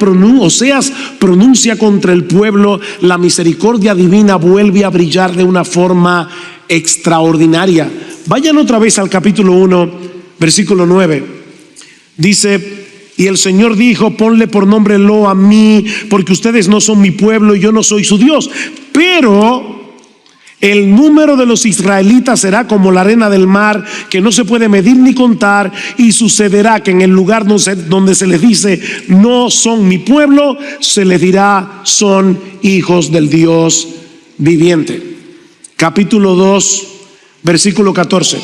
pronuncia contra el pueblo, la misericordia divina vuelve a brillar de una forma extraordinaria. Vayan otra vez al capítulo 1, versículo 9. Dice: y el Señor dijo: ponle por nombre Lo a mí, porque ustedes no son mi pueblo y yo no soy su Dios. Pero El número de los israelitas será como la arena del mar, que no se puede medir ni contar, y sucederá que en el lugar donde se les dice no son mi pueblo, se les dirá son hijos del Dios viviente. Capítulo 2, versículo 14.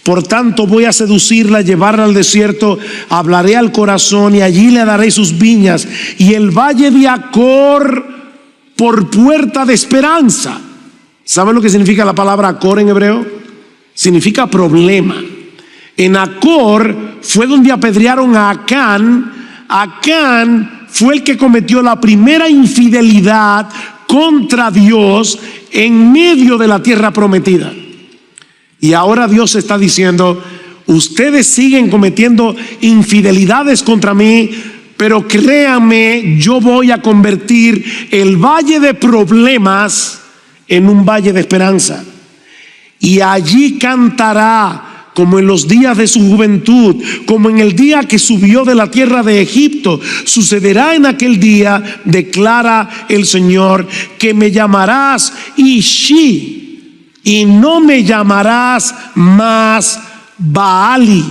Por tanto voy a seducirla, llevarla al desierto, hablaré al corazón y allí le daré sus viñas y el valle de Acor por puerta de esperanza. ¿Saben lo que significa la palabra Acor en hebreo? Significa problema. En Acor fue donde apedrearon a Acán. Acán fue el que cometió la primera infidelidad contra Dios en medio de la tierra prometida. Y ahora Dios está diciendo, ustedes siguen cometiendo infidelidades contra mí, pero créanme, yo voy a convertir el valle de problemas en un valle de esperanza. Y allí cantará como en los días de su juventud, como en el día que subió de la tierra de Egipto. Sucederá en aquel día, declara el Señor, que me llamarás Ishi, y no me llamarás más Baali,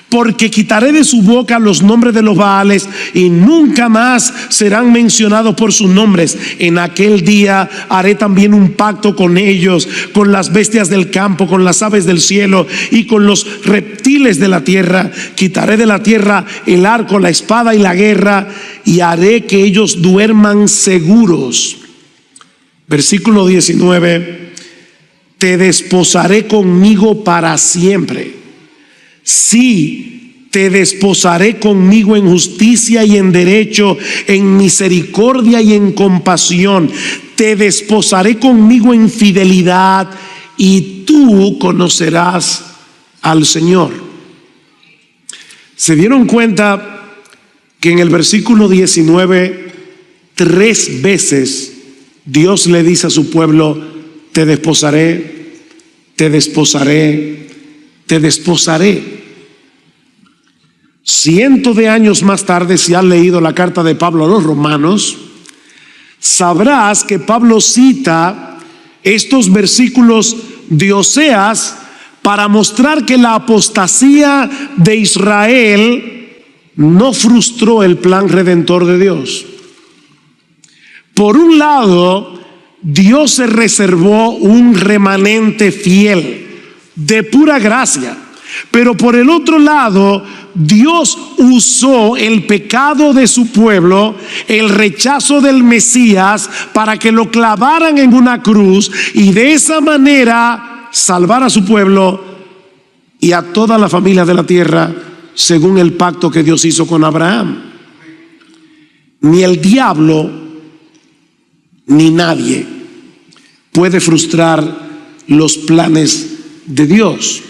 porque quitaré de su boca los nombres de los Baales y nunca más serán mencionados por sus nombres. En aquel día haré también un pacto con ellos, con las bestias del campo, con las aves del cielo y con los reptiles de la tierra. Quitaré de la tierra el arco, la espada y la guerra, y haré que ellos duerman seguros. Versículo 19. Te desposaré conmigo para siempre. Sí, te desposaré conmigo en justicia y en derecho, en misericordia y en compasión. Te desposaré conmigo en fidelidad y tú conocerás al Señor. ¿Se dieron cuenta que en el versículo 19 3 veces Dios le dice a su pueblo: te desposaré, te desposaré, te desposaré? Cientos de años más tarde, si has leído la carta de Pablo a los romanos, sabrás que Pablo cita estos versículos de Oseas para mostrar que la apostasía de Israel no frustró el plan redentor de Dios. Por un lado, Dios se reservó un remanente fiel de pura gracia, pero por el otro lado, Dios usó el pecado de su pueblo, el rechazo del Mesías, para que lo clavaran en una cruz y de esa manera salvar a su pueblo y a toda la familia de la tierra, según el pacto que Dios hizo con Abraham. Ni el diablo ni nadie puede frustrar los planes de Dios.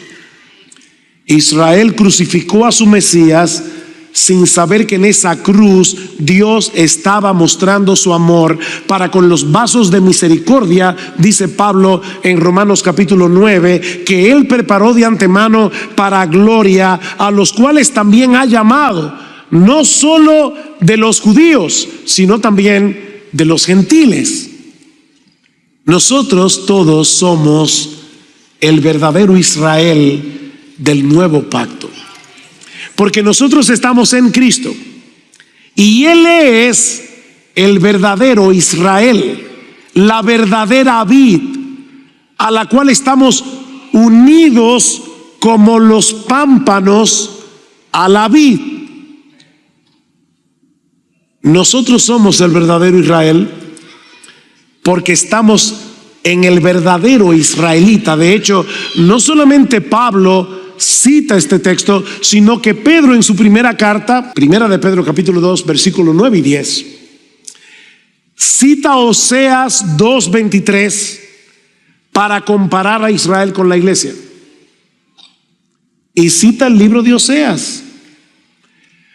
Israel crucificó a su Mesías sin saber que en esa cruz Dios estaba mostrando su amor para con los vasos de misericordia, dice Pablo en Romanos capítulo 9, que Él preparó de antemano para gloria, a los cuales también ha llamado, no solo de los judíos, sino también de los gentiles. Nosotros todos somos el verdadero Israel del nuevo pacto, porque nosotros estamos en Cristo y Él es el verdadero Israel, la verdadera vid, a la cual estamos unidos como los pámpanos a la vid. Nosotros somos el verdadero Israel porque estamos en el verdadero israelita. De hecho, no solamente Pablo cita este texto, sino que Pedro en su primera carta, primera de Pedro capítulo 2, versículos 9 y 10, cita Oseas 2:23 para comparar a Israel con la iglesia. Y cita el libro de Oseas.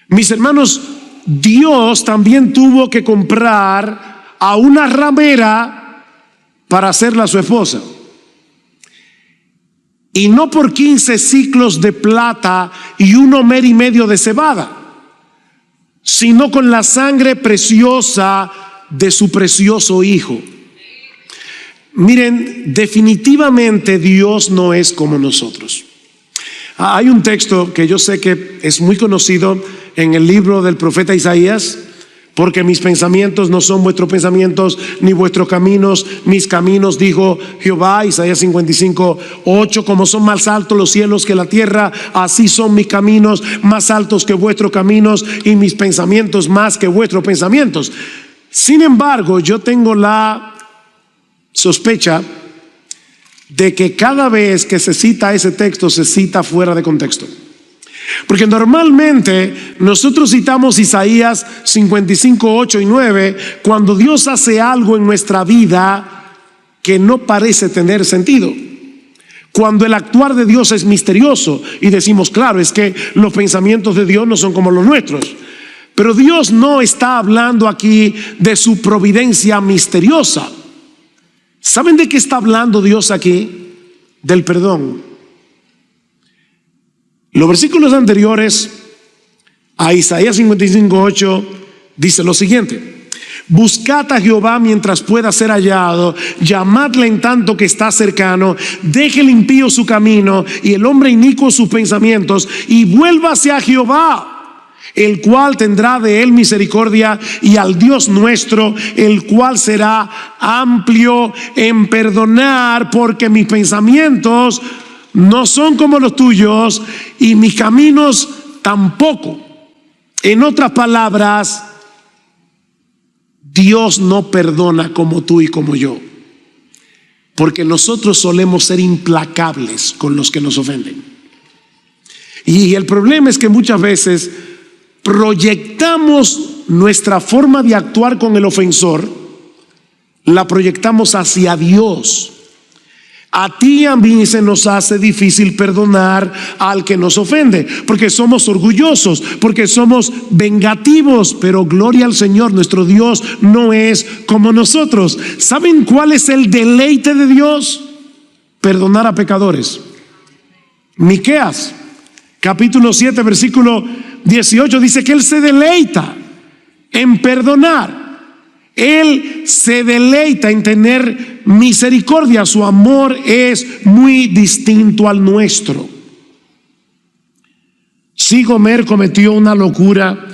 Mis hermanos, Dios también tuvo que comprar a una ramera para hacerla su esposa. Y no por 15 ciclos de plata y 1 omer y medio de cebada, sino con la sangre preciosa de su precioso Hijo. Miren, definitivamente Dios no es como nosotros. Hay un texto que yo sé que es muy conocido en el libro del profeta Isaías: porque mis pensamientos no son vuestros pensamientos, ni vuestros caminos mis caminos, dijo Jehová. Isaías 55:8. Como son más altos los cielos que la tierra, así son mis caminos más altos que vuestros caminos, y mis pensamientos más que vuestros pensamientos. Sin embargo, yo tengo la sospecha de que cada vez que se cita ese texto, se cita fuera de contexto. Porque normalmente nosotros citamos Isaías 55:8 y 9 cuando Dios hace algo en nuestra vida que no parece tener sentido, cuando el actuar de Dios es misterioso y decimos, claro, es que los pensamientos de Dios no son como los nuestros. Pero Dios no está hablando aquí de su providencia misteriosa. ¿Saben de qué está hablando Dios aquí? Del perdón. Los versículos anteriores a Isaías 55:8 dice lo siguiente: buscad a Jehová mientras pueda ser hallado, llamadle en tanto que está cercano, deje el impío su camino y el hombre inicuo sus pensamientos, y vuélvase a Jehová, el cual tendrá de él misericordia, y al Dios nuestro, el cual será amplio en perdonar, porque mis pensamientos no son como los tuyos y mis caminos tampoco. En otras palabras, Dios no perdona como tú y como yo, porque nosotros solemos ser implacables con los que nos ofenden. Y el problema es que muchas veces proyectamos nuestra forma de actuar con el ofensor, la proyectamos hacia Dios. A ti y a mí se nos hace difícil perdonar al que nos ofende, porque somos orgullosos, porque somos vengativos. Pero gloria al Señor, nuestro Dios no es como nosotros. ¿Saben cuál es el deleite de Dios? Perdonar a pecadores. Miqueas capítulo 7 versículo 18 dice que Él se deleita en perdonar. Él se deleita en tener misericordia. Su amor es muy distinto al nuestro. Sí, Gomer cometió una locura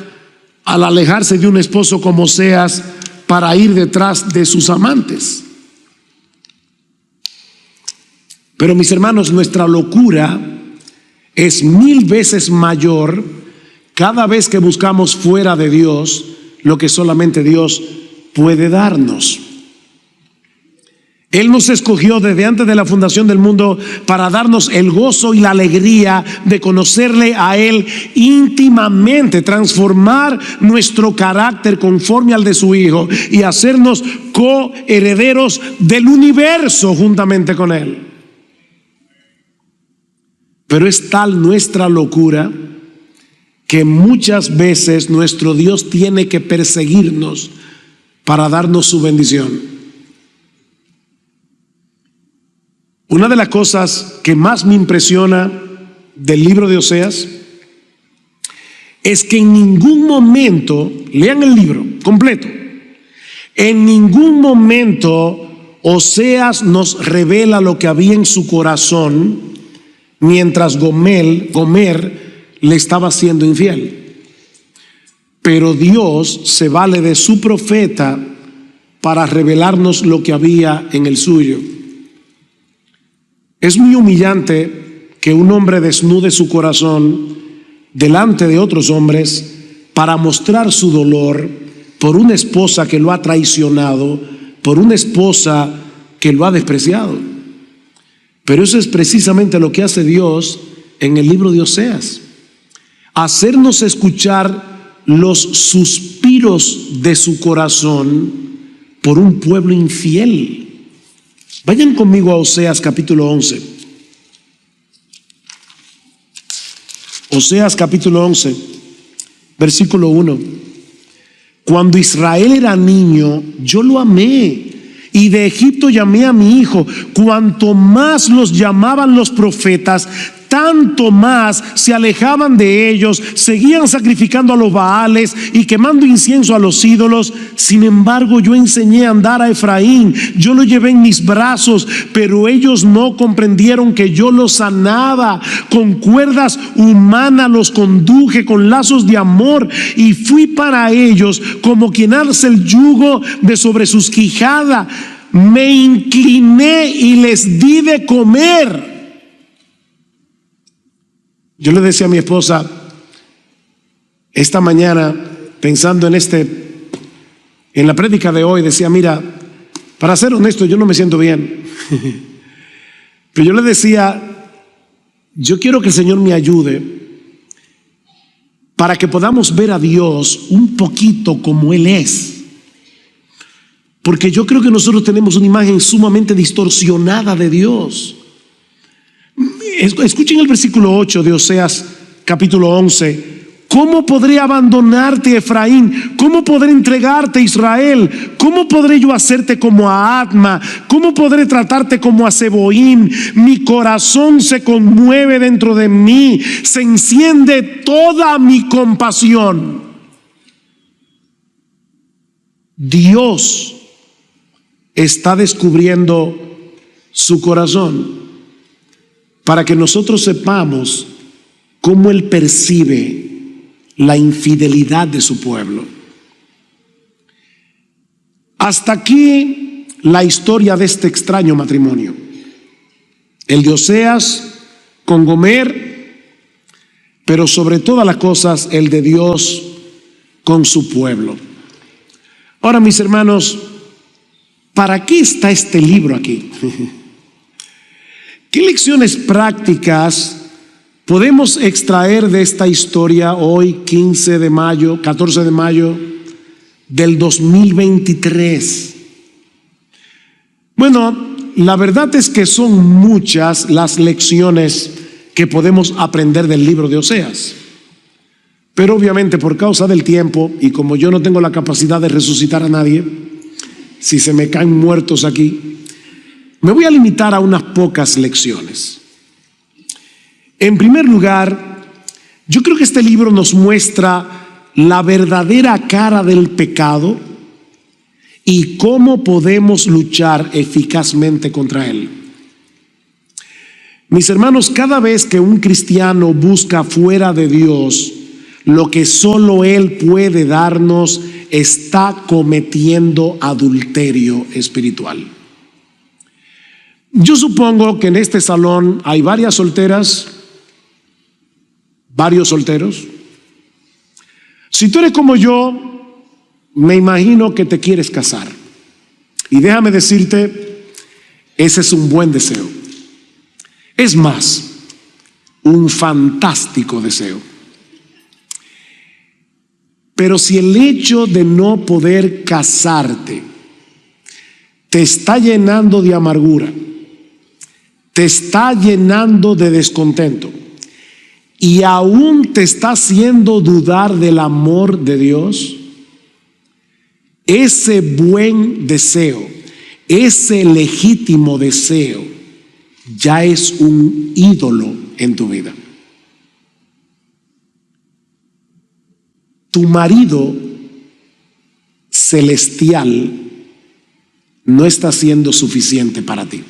al alejarse de un esposo como Oseas para ir detrás de sus amantes. Pero mis hermanos, nuestra locura es 1000 veces mayor cada vez que buscamos fuera de Dios lo que solamente Dios puede darnos. Él nos escogió desde antes de la fundación del mundo para darnos el gozo y la alegría de conocerle a Él íntimamente, transformar nuestro carácter conforme al de su Hijo y hacernos coherederos del universo juntamente con Él. Pero es tal nuestra locura que muchas veces nuestro Dios tiene que perseguirnos para darnos su bendición. Una de las cosas que más me impresiona del libro de Oseas es que en ningún momento, lean el libro completo, en ningún momento Oseas nos revela lo que había en su corazón mientras Gomer le estaba siendo infiel. Pero Dios se vale de su profeta para revelarnos lo que había en el suyo. Es muy humillante que un hombre desnude su corazón delante de otros hombres para mostrar su dolor por una esposa que lo ha traicionado, por una esposa que lo ha despreciado. Pero eso es precisamente lo que hace Dios en el libro de Oseas: hacernos escuchar los suspiros de su corazón por un pueblo infiel. Vayan conmigo a Oseas capítulo 11. Oseas capítulo 11, versículo 1. Cuando Israel era niño, yo lo amé, y de Egipto llamé a mi hijo. Cuanto más los llamaban los profetas, tanto más se alejaban de ellos, seguían sacrificando a los Baales y quemando incienso a los ídolos. Sin embargo, yo enseñé a andar a Efraín, yo lo llevé en mis brazos, pero ellos no comprendieron que yo los sanaba. Con cuerdas humanas los conduje, con lazos de amor, y fui para ellos como quien alza el yugo de sobre sus quijadas. Me incliné y les di de comer. Yo le decía a mi esposa esta mañana, pensando en la prédica de hoy, decía: mira, para ser honesto, yo no me siento bien. Pero yo le decía, yo quiero que el Señor me ayude para que podamos ver a Dios un poquito como Él es. Porque yo creo que nosotros tenemos una imagen sumamente distorsionada de Dios. Escuchen el versículo 8 de Oseas capítulo 11. ¿Cómo podré abandonarte, Efraín? ¿Cómo podré entregarte, Israel? ¿Cómo podré yo hacerte como a Adma? ¿Cómo podré tratarte como a Zeboim? Mi corazón se conmueve dentro de mí, se enciende toda mi compasión. Dios está descubriendo su corazón para que nosotros sepamos cómo Él percibe la infidelidad de su pueblo. Hasta aquí la historia de este extraño matrimonio, el de Oseas con Gomer, pero sobre todas las cosas el de Dios con su pueblo. Ahora, mis hermanos, ¿para qué está este libro aquí? ¿Qué lecciones prácticas podemos extraer de esta historia hoy, 14 de mayo del 2023? Bueno, la verdad es que son muchas las lecciones que podemos aprender del libro de Oseas. Pero obviamente, por causa del tiempo, y como yo no tengo la capacidad de resucitar a nadie, si se me caen muertos aquí, me voy a limitar a unas pocas lecciones. En primer lugar, yo creo que este libro nos muestra la verdadera cara del pecado y cómo podemos luchar eficazmente contra él. Mis hermanos, cada vez que un cristiano busca fuera de Dios lo que solo Él puede darnos, está cometiendo adulterio espiritual. Yo supongo que en este salón hay varias solteras, varios solteros. Si tú eres como yo, me imagino que te quieres casar. Y déjame decirte, ese es un buen deseo. Es más, un fantástico deseo. Pero si el hecho de no poder casarte te está llenando de amargura, te está llenando de descontento y aún te está haciendo dudar del amor de Dios, ese buen deseo, ese legítimo deseo, ya es un ídolo en tu vida. Tu marido celestial no está siendo suficiente para ti.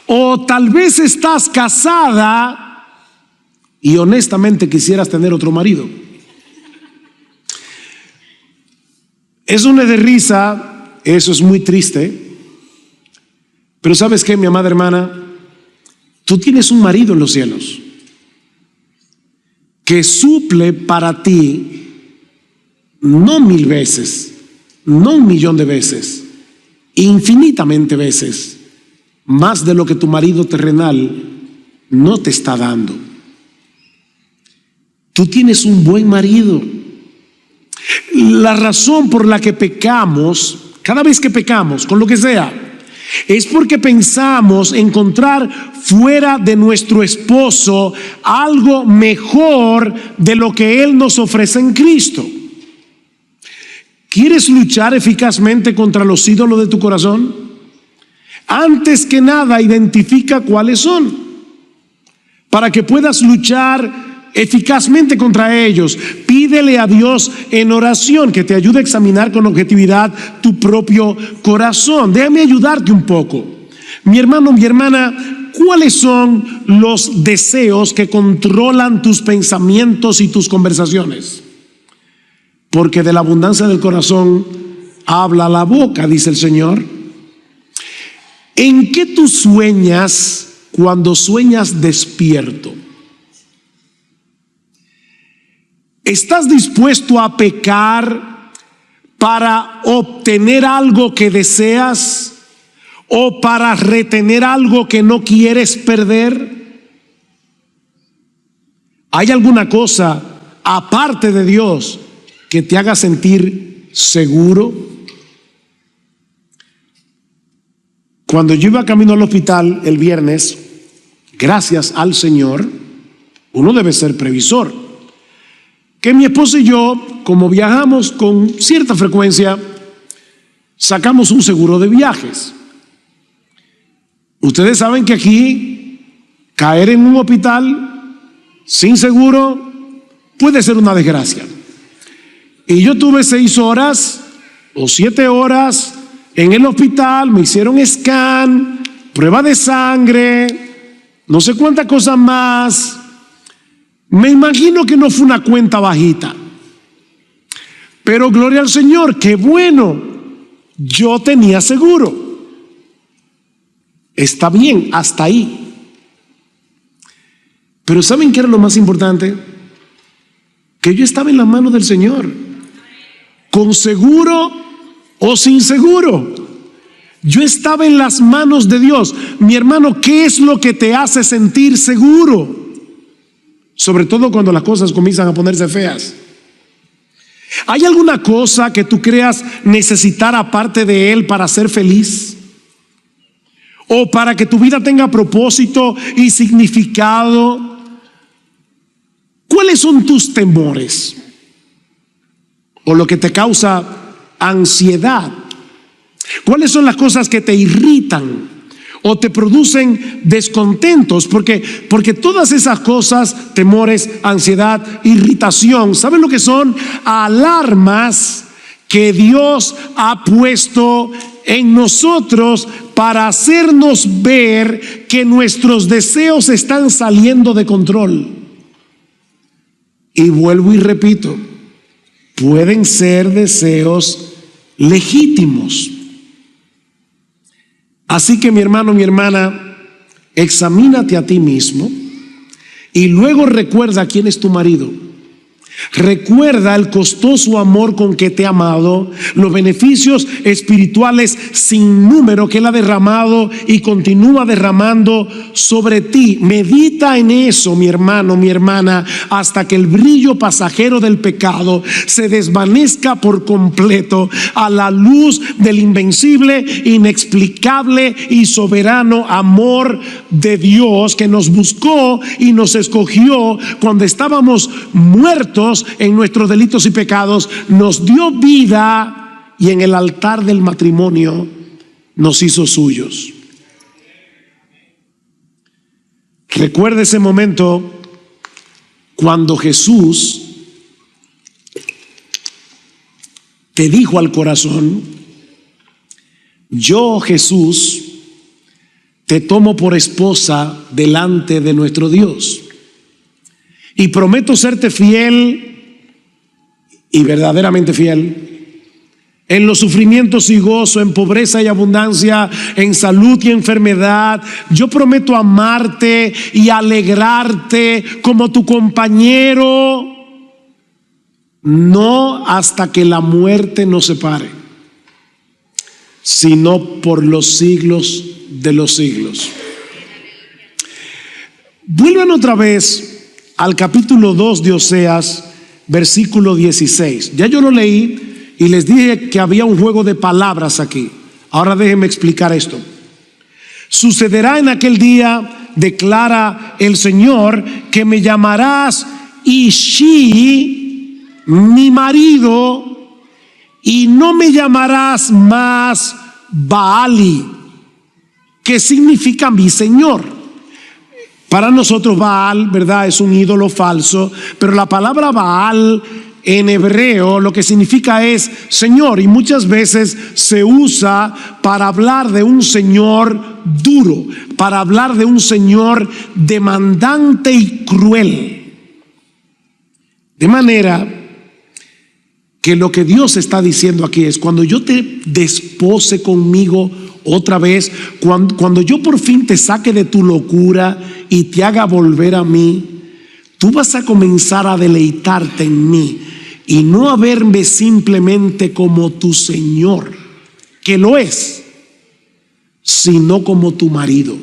O tal vez estás casada y honestamente quisieras tener otro marido. Eso no es de risa, eso es muy triste. Pero ¿sabes qué, mi amada hermana? Tú tienes un marido en los cielos que suple para ti no 1000 veces, no 1,000,000 de veces, infinitamente veces, más de lo que tu marido terrenal no te está dando. Tú tienes un buen marido. La razón por la que pecamos, cada vez que pecamos, con lo que sea, es porque pensamos encontrar fuera de nuestro esposo algo mejor de lo que Él nos ofrece en Cristo. ¿Quieres luchar eficazmente contra los ídolos de tu corazón? Antes que nada, identifica cuáles son. para que puedas luchar eficazmente contra ellos. Pídele a Dios en oración que te ayude a examinar con objetividad tu propio corazón. Déjame ayudarte un poco. Mi hermano, mi hermana, ¿cuáles son los deseos que controlan tus pensamientos y tus conversaciones? Porque de la abundancia del corazón habla la boca, dice el Señor. ¿En qué tú sueñas cuando sueñas despierto? ¿Estás dispuesto a pecar para obtener algo que deseas o para retener algo que no quieres perder? ¿Hay alguna cosa aparte de Dios que te haga sentir seguro? Cuando yo iba camino al hospital el viernes, gracias al Señor, uno debe ser previsor. Que mi esposa y yo, como viajamos con cierta frecuencia, sacamos un seguro de viajes. Ustedes saben que aquí caer en un hospital sin seguro puede ser una desgracia. Y yo tuve 6 horas o 7 horas en el hospital, me hicieron scan, prueba de sangre, no sé cuántas cosas más. Me imagino que no fue una cuenta bajita, pero gloria al Señor, qué bueno, yo tenía seguro. Está bien, hasta ahí. Pero ¿saben qué era lo más importante? Que yo estaba en las manos del Señor, con seguro o sin seguro. Yo estaba en las manos de Dios. Mi hermano, ¿qué es lo que te hace sentir seguro? Sobre todo cuando las cosas comienzan a ponerse feas. ¿Hay alguna cosa que tú creas necesitar aparte de Él para ser feliz? ¿O para que tu vida tenga propósito y significado? ¿Cuáles son tus temores? ¿O lo que te causa ansiedad? ¿Cuáles son las cosas que te irritan o te producen descontentos? Porque todas esas cosas, temores, ansiedad, irritación, ¿saben lo que son? Alarmas que Dios ha puesto en nosotros para hacernos ver que nuestros deseos están saliendo de control. Y vuelvo y repito, pueden ser deseos legítimos. Así que mi hermano, mi hermana, examínate a ti mismo y luego recuerda quién es tu marido. Recuerda el costoso amor con que te ha amado, los beneficios espirituales sin número que Él ha derramado y continúa derramando sobre ti. Medita en eso, mi hermano, mi hermana, hasta que el brillo pasajero del pecado se desvanezca por completo a la luz del invencible, inexplicable y soberano amor de Dios que nos buscó y nos escogió cuando estábamos muertos en nuestros delitos y pecados, nos dio vida y en el altar del matrimonio nos hizo suyos. Recuerda ese momento cuando Jesús te dijo al corazón: yo, Jesús, te tomo por esposa delante de nuestro Dios. Y prometo serte fiel y verdaderamente fiel en los sufrimientos y gozo, en pobreza y abundancia, en salud y enfermedad. Yo prometo amarte y alegrarte como tu compañero, no hasta que la muerte nos separe, sino por los siglos de los siglos. Vuelvan otra vez al capítulo 2 de Oseas, versículo 16. Ya yo lo leí y les dije que había un juego de palabras aquí. Ahora déjenme explicar esto. Sucederá en aquel día, declara el Señor, que me llamarás Ishi, mi marido, y no me llamarás más Baali, que significa mi Señor. Para nosotros Baal, ¿verdad?, es un ídolo falso, pero la palabra Baal en hebreo lo que significa es Señor, y muchas veces se usa para hablar de un Señor duro, para hablar de un Señor demandante y cruel. De manera que lo que Dios está diciendo aquí es: cuando yo te despose conmigo otra vez, cuando yo por fin te saque de tu locura y te haga volver a mí, tú vas a comenzar a deleitarte en mí y no a verme simplemente como tu Señor, que lo es, sino como tu marido.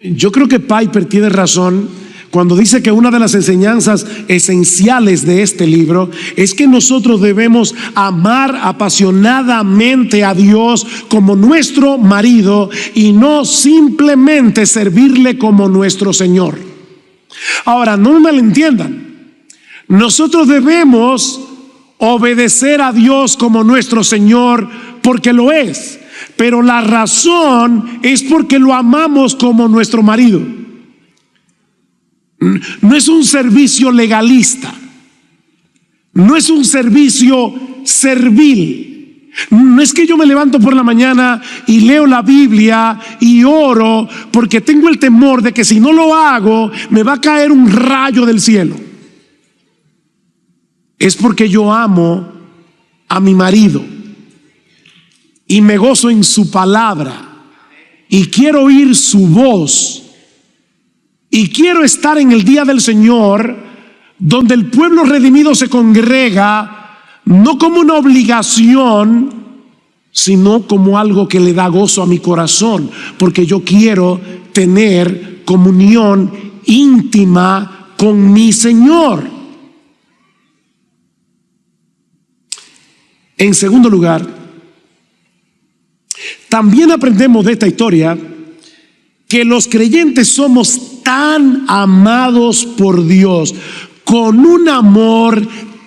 Yo creo que Piper tiene razón cuando dice que una de las enseñanzas esenciales de este libro es que nosotros debemos amar apasionadamente a Dios como nuestro marido y no simplemente servirle como nuestro Señor. Ahora, no me malentiendan, nosotros debemos obedecer a Dios como nuestro Señor porque lo es, pero la razón es porque lo amamos como nuestro marido. No es un servicio legalista, no es un servicio servil. No es que yo me levanto por la mañana y leo la Biblia y oro porque tengo el temor de que si no lo hago me va a caer un rayo del cielo. Es porque yo amo a mi marido y me gozo en su palabra y quiero oír su voz. Y quiero estar en el día del Señor, donde el pueblo redimido se congrega, no como una obligación, sino como algo que le da gozo a mi corazón, porque yo quiero tener comunión íntima con mi Señor. En segundo lugar, también aprendemos de esta historia que los creyentes somos tan amados por Dios, con un amor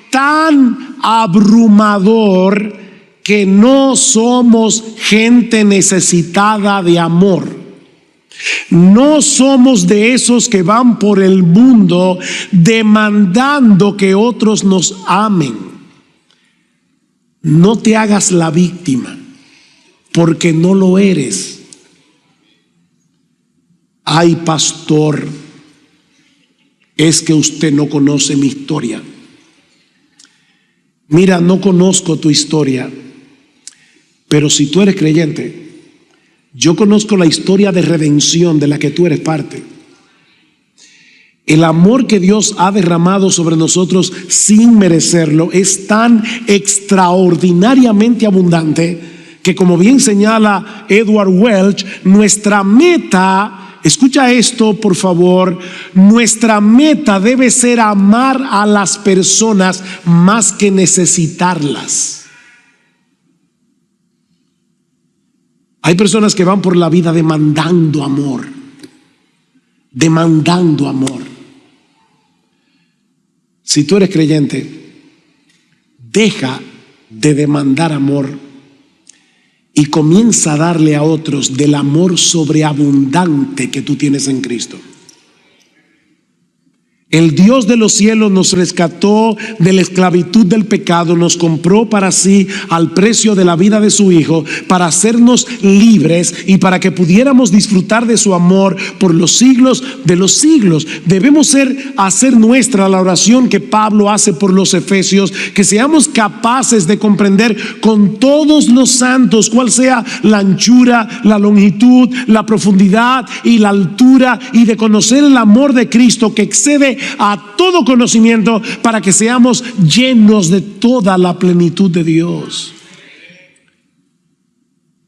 tan abrumador, que no somos gente necesitada de amor. No somos de esos que van por el mundo demandando que otros nos amen. No te hagas la víctima, porque no lo eres. Ay, pastor, es que usted no conoce mi historia. Mira, no conozco tu historia, pero si tú eres creyente, yo conozco la historia de redención de la que tú eres parte. El amor que Dios ha derramado sobre nosotros sin merecerlo es tan extraordinariamente abundante que, como bien señala Edward Welch, nuestra meta, escucha esto por favor, nuestra meta debe ser amar a las personas más que necesitarlas. Hay personas que van por la vida demandando amor, demandando amor. Si tú eres creyente, deja de demandar amor y comienza a darle a otros del amor sobreabundante que tú tienes en Cristo. El Dios de los cielos nos rescató de la esclavitud del pecado, nos compró para sí al precio de la vida de su Hijo, para hacernos libres y para que pudiéramos disfrutar de su amor por los siglos de los siglos. Debemos hacer nuestra la oración que Pablo hace por los efesios, que seamos capaces de comprender con todos los santos cuál sea la anchura, la longitud, la profundidad y la altura, y de conocer el amor de Cristo que excede a todo conocimiento, para que seamos llenos de toda la plenitud de Dios.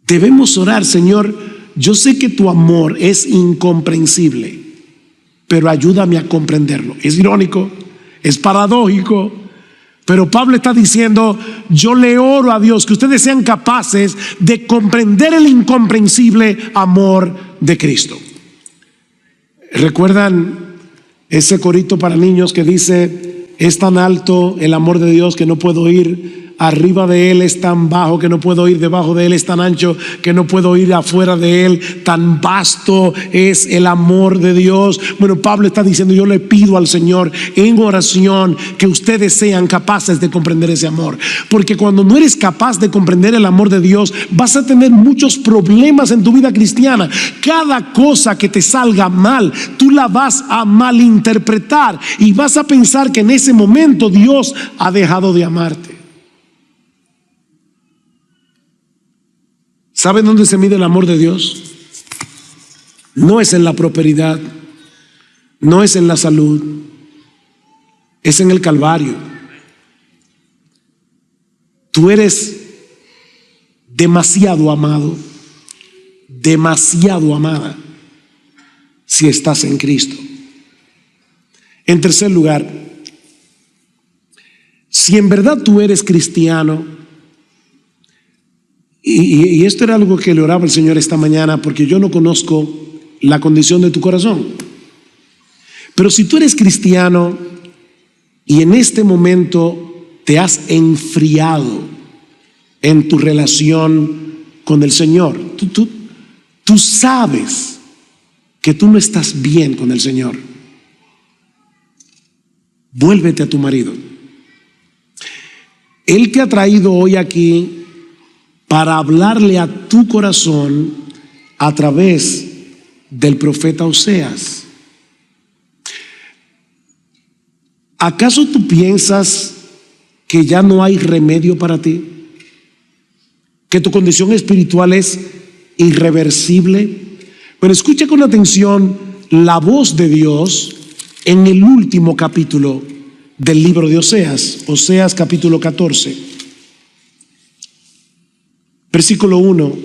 Debemos orar: Señor, yo sé que tu amor es incomprensible, pero ayúdame a comprenderlo. Es irónico, es paradójico, pero Pablo está diciendo: yo le oro a Dios que ustedes sean capaces de comprender el incomprensible amor de Cristo. ¿Recuerdan ese corito para niños que dice: es tan alto el amor de Dios que no puedo ir arriba de Él es tan bajo que no puedo ir, debajo de Él es tan ancho que no puedo ir afuera de Él, tan vasto es el amor de Dios. Bueno, Pablo está diciendo: yo le pido al Señor en oración que ustedes sean capaces de comprender ese amor, porque cuando no eres capaz de comprender el amor de Dios, vas a tener muchos problemas en tu vida cristiana. Cada cosa que te salga mal, tú la vas a malinterpretar y vas a pensar que en ese momento Dios ha dejado de amarte. ¿Saben dónde se mide el amor de Dios? No es en la prosperidad, no es en la salud, es en el Calvario. Tú eres demasiado amado, demasiado amada, si estás en Cristo. En tercer lugar, si en verdad tú eres cristiano, y esto era algo que le oraba el Señor esta mañana, porque yo no conozco la condición de tu corazón, pero si tú eres cristiano y en este momento te has enfriado en tu relación con el Señor, tú sabes que tú no estás bien con el Señor, vuélvete a tu marido. Él te ha traído hoy aquí para hablarle a tu corazón a través del profeta Oseas. ¿Acaso tú piensas que ya no hay remedio para ti? ¿Que tu condición espiritual es irreversible? Pero escucha con atención la voz de Dios en el último capítulo del libro de Oseas, Oseas capítulo 14. Versículo 1: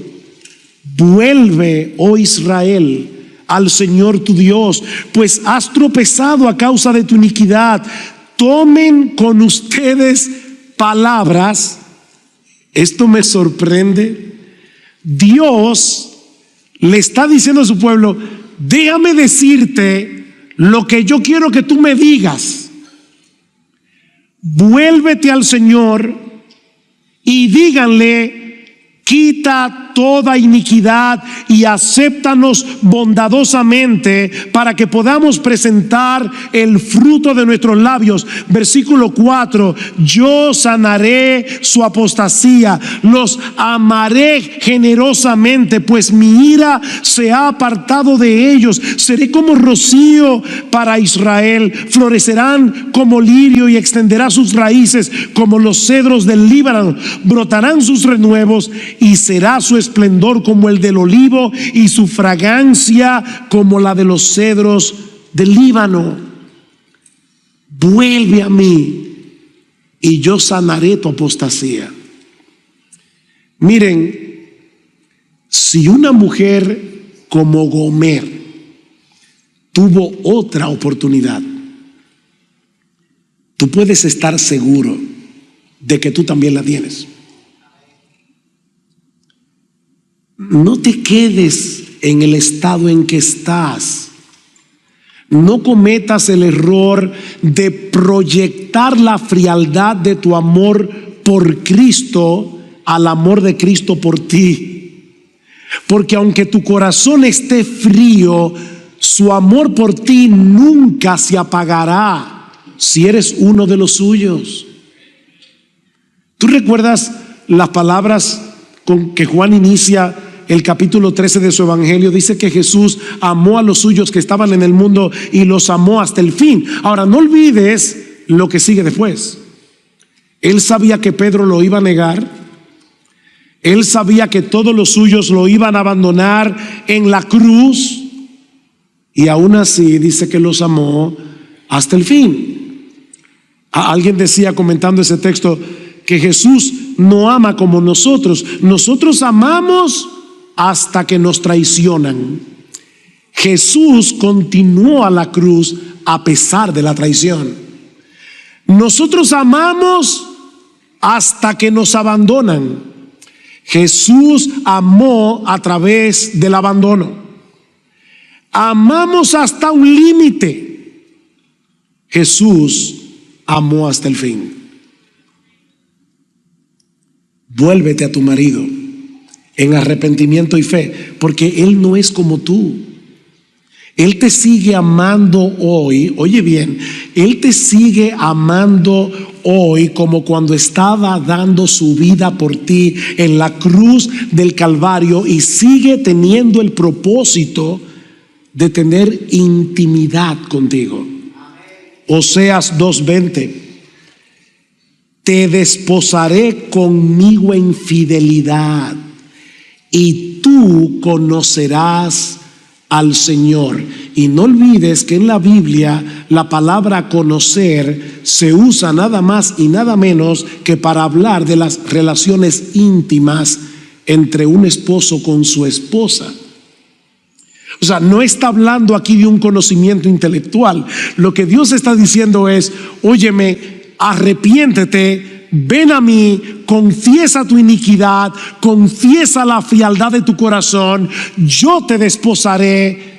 vuelve, oh Israel, al Señor tu Dios, pues has tropezado a causa de tu iniquidad. Tomen con ustedes palabras. Esto me sorprende. Dios le está diciendo a su pueblo: déjame decirte lo que yo quiero que tú me digas. Vuélvete al Señor y díganle: quita toda iniquidad y acéptanos bondadosamente para que podamos presentar el fruto de nuestros labios. Versículo 4: yo sanaré su apostasía, los amaré generosamente, pues mi ira se ha apartado de ellos. Seré como rocío para Israel, florecerán como lirio y extenderá sus raíces como los cedros del Líbano, brotarán sus renuevos y será su esplendor como el del olivo y su fragancia como la de los cedros del Líbano. Vuelve a mí y yo sanaré tu apostasía. Miren, si una mujer como Gomer tuvo otra oportunidad, tú puedes estar seguro de que tú también la tienes. No te quedes en el estado en que estás. No cometas el error de proyectar la frialdad de tu amor por Cristo al amor de Cristo por ti. Porque aunque tu corazón esté frío, su amor por ti nunca se apagará si eres uno de los suyos. ¿Tú recuerdas las palabras con que Juan inicia el capítulo 13 de su evangelio? Dice que Jesús amó a los suyos que estaban en el mundo y los amó hasta el fin. Ahora, no olvides lo que sigue después. Él sabía que Pedro lo iba a negar. Él sabía que todos los suyos lo iban a abandonar en la cruz. Y aún así dice que los amó hasta el fin. Alguien decía, comentando ese texto, que Jesús no ama como nosotros. Nosotros amamos hasta que nos traicionan. Jesús continuó a la cruz a pesar de la traición. Nosotros amamos hasta que nos abandonan. Jesús amó a través del abandono. Amamos hasta un límite. Jesús amó hasta el fin. vuélvete a tu marido en arrepentimiento y fe, porque él no es como tú. Él te sigue amando hoy, oye bien, Él te sigue amando hoy como cuando estaba dando su vida por ti en la cruz del Calvario, y sigue teniendo el propósito de tener intimidad contigo. Oseas 2:20: te desposaré conmigo en fidelidad y tú conocerás al Señor. Y no olvides que en la Biblia la palabra conocer se usa nada más y nada menos que para hablar de las relaciones íntimas entre un esposo con su esposa. O sea, no está hablando aquí de un conocimiento intelectual. Lo que Dios está diciendo es: óyeme, arrepiéntete, ven a mí, confiesa tu iniquidad, confiesa la frialdad de tu corazón, yo te desposaré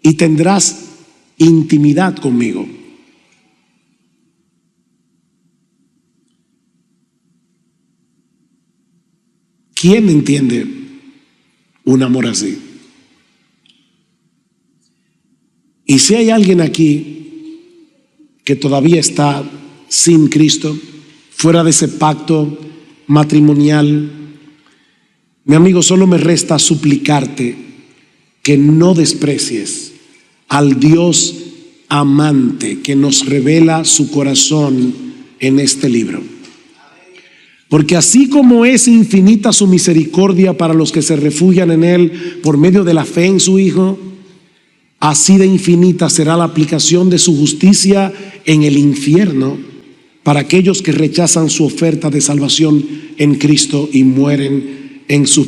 y tendrás intimidad conmigo. ¿Quién entiende un amor así? Y si hay alguien aquí que todavía está sin Cristo, fuera de ese pacto matrimonial, mi amigo, solo me resta suplicarte que no desprecies al Dios amante que nos revela su corazón en este libro. Porque así como es infinita su misericordia para los que se refugian en Él por medio de la fe en su Hijo, así de infinita será la aplicación de su justicia en el infierno para aquellos que rechazan su oferta de salvación en Cristo y mueren en su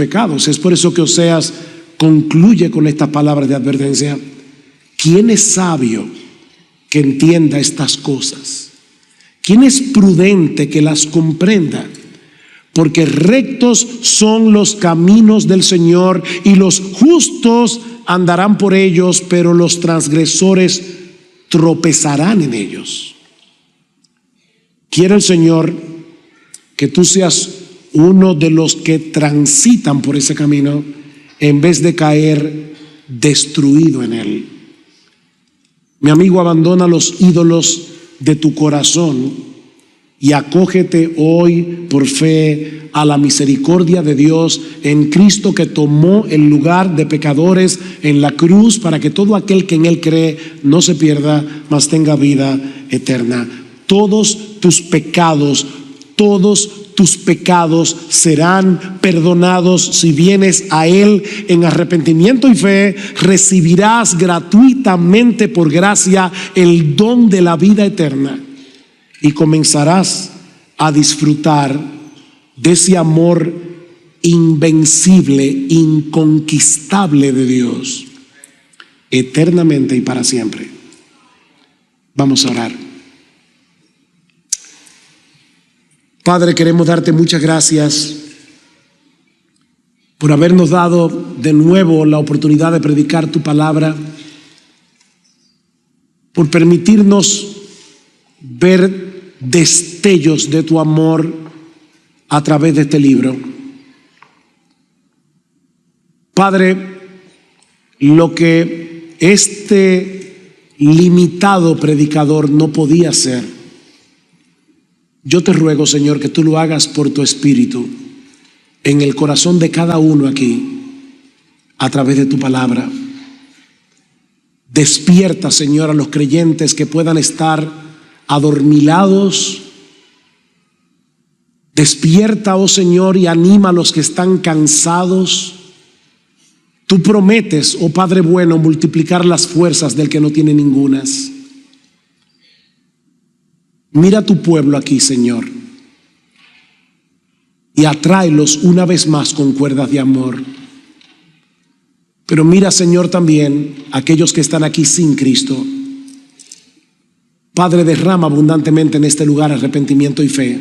pecados. Es por eso que Oseas concluye con estas palabras de advertencia: ¿quién es sabio que entienda estas cosas? ¿Quién es prudente que las comprenda? porque rectos son los caminos del Señor y los justos andarán por ellos, pero los transgresores tropezarán en ellos. Quiere el Señor que tú seas uno de los que transitan por ese camino en vez de caer destruido en él. Mi amigo, abandona los ídolos de tu corazón y acógete hoy por fe a la misericordia de Dios en Cristo, que tomó el lugar de pecadores en la cruz para que todo aquel que en él cree no se pierda, mas tenga vida eterna. Todos tus pecados serán perdonados si vienes a Él en arrepentimiento y fe. Recibirás gratuitamente por gracia el don de la vida eterna y comenzarás a disfrutar de ese amor invencible, inconquistable de Dios, eternamente y para siempre. Vamos a orar. Padre, queremos darte muchas gracias por habernos dado de nuevo la oportunidad de predicar tu palabra, por permitirnos ver destellos de tu amor a través de este libro. Padre, lo que este limitado predicador no podía hacer, yo te ruego, Señor, que tú lo hagas por tu Espíritu en el corazón de cada uno aquí a través de tu palabra. Despierta, Señor, a los creyentes que puedan estar adormilados. Despierta, oh Señor, y anima a los que están cansados. Tú prometes, oh Padre bueno, multiplicar las fuerzas del que no tiene ningunas. Mira a tu pueblo aquí, Señor, y atráelos una vez más con cuerdas de amor. Pero mira, Señor, también a aquellos que están aquí sin Cristo. Padre, derrama abundantemente en este lugar arrepentimiento y fe,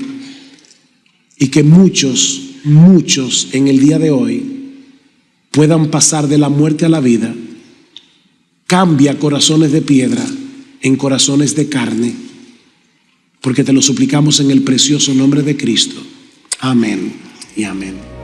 y que muchos en el día de hoy puedan pasar de la muerte a la vida. Cambia corazones de piedra en corazones de carne, porque te lo suplicamos en el precioso nombre de Cristo. Amén y amén.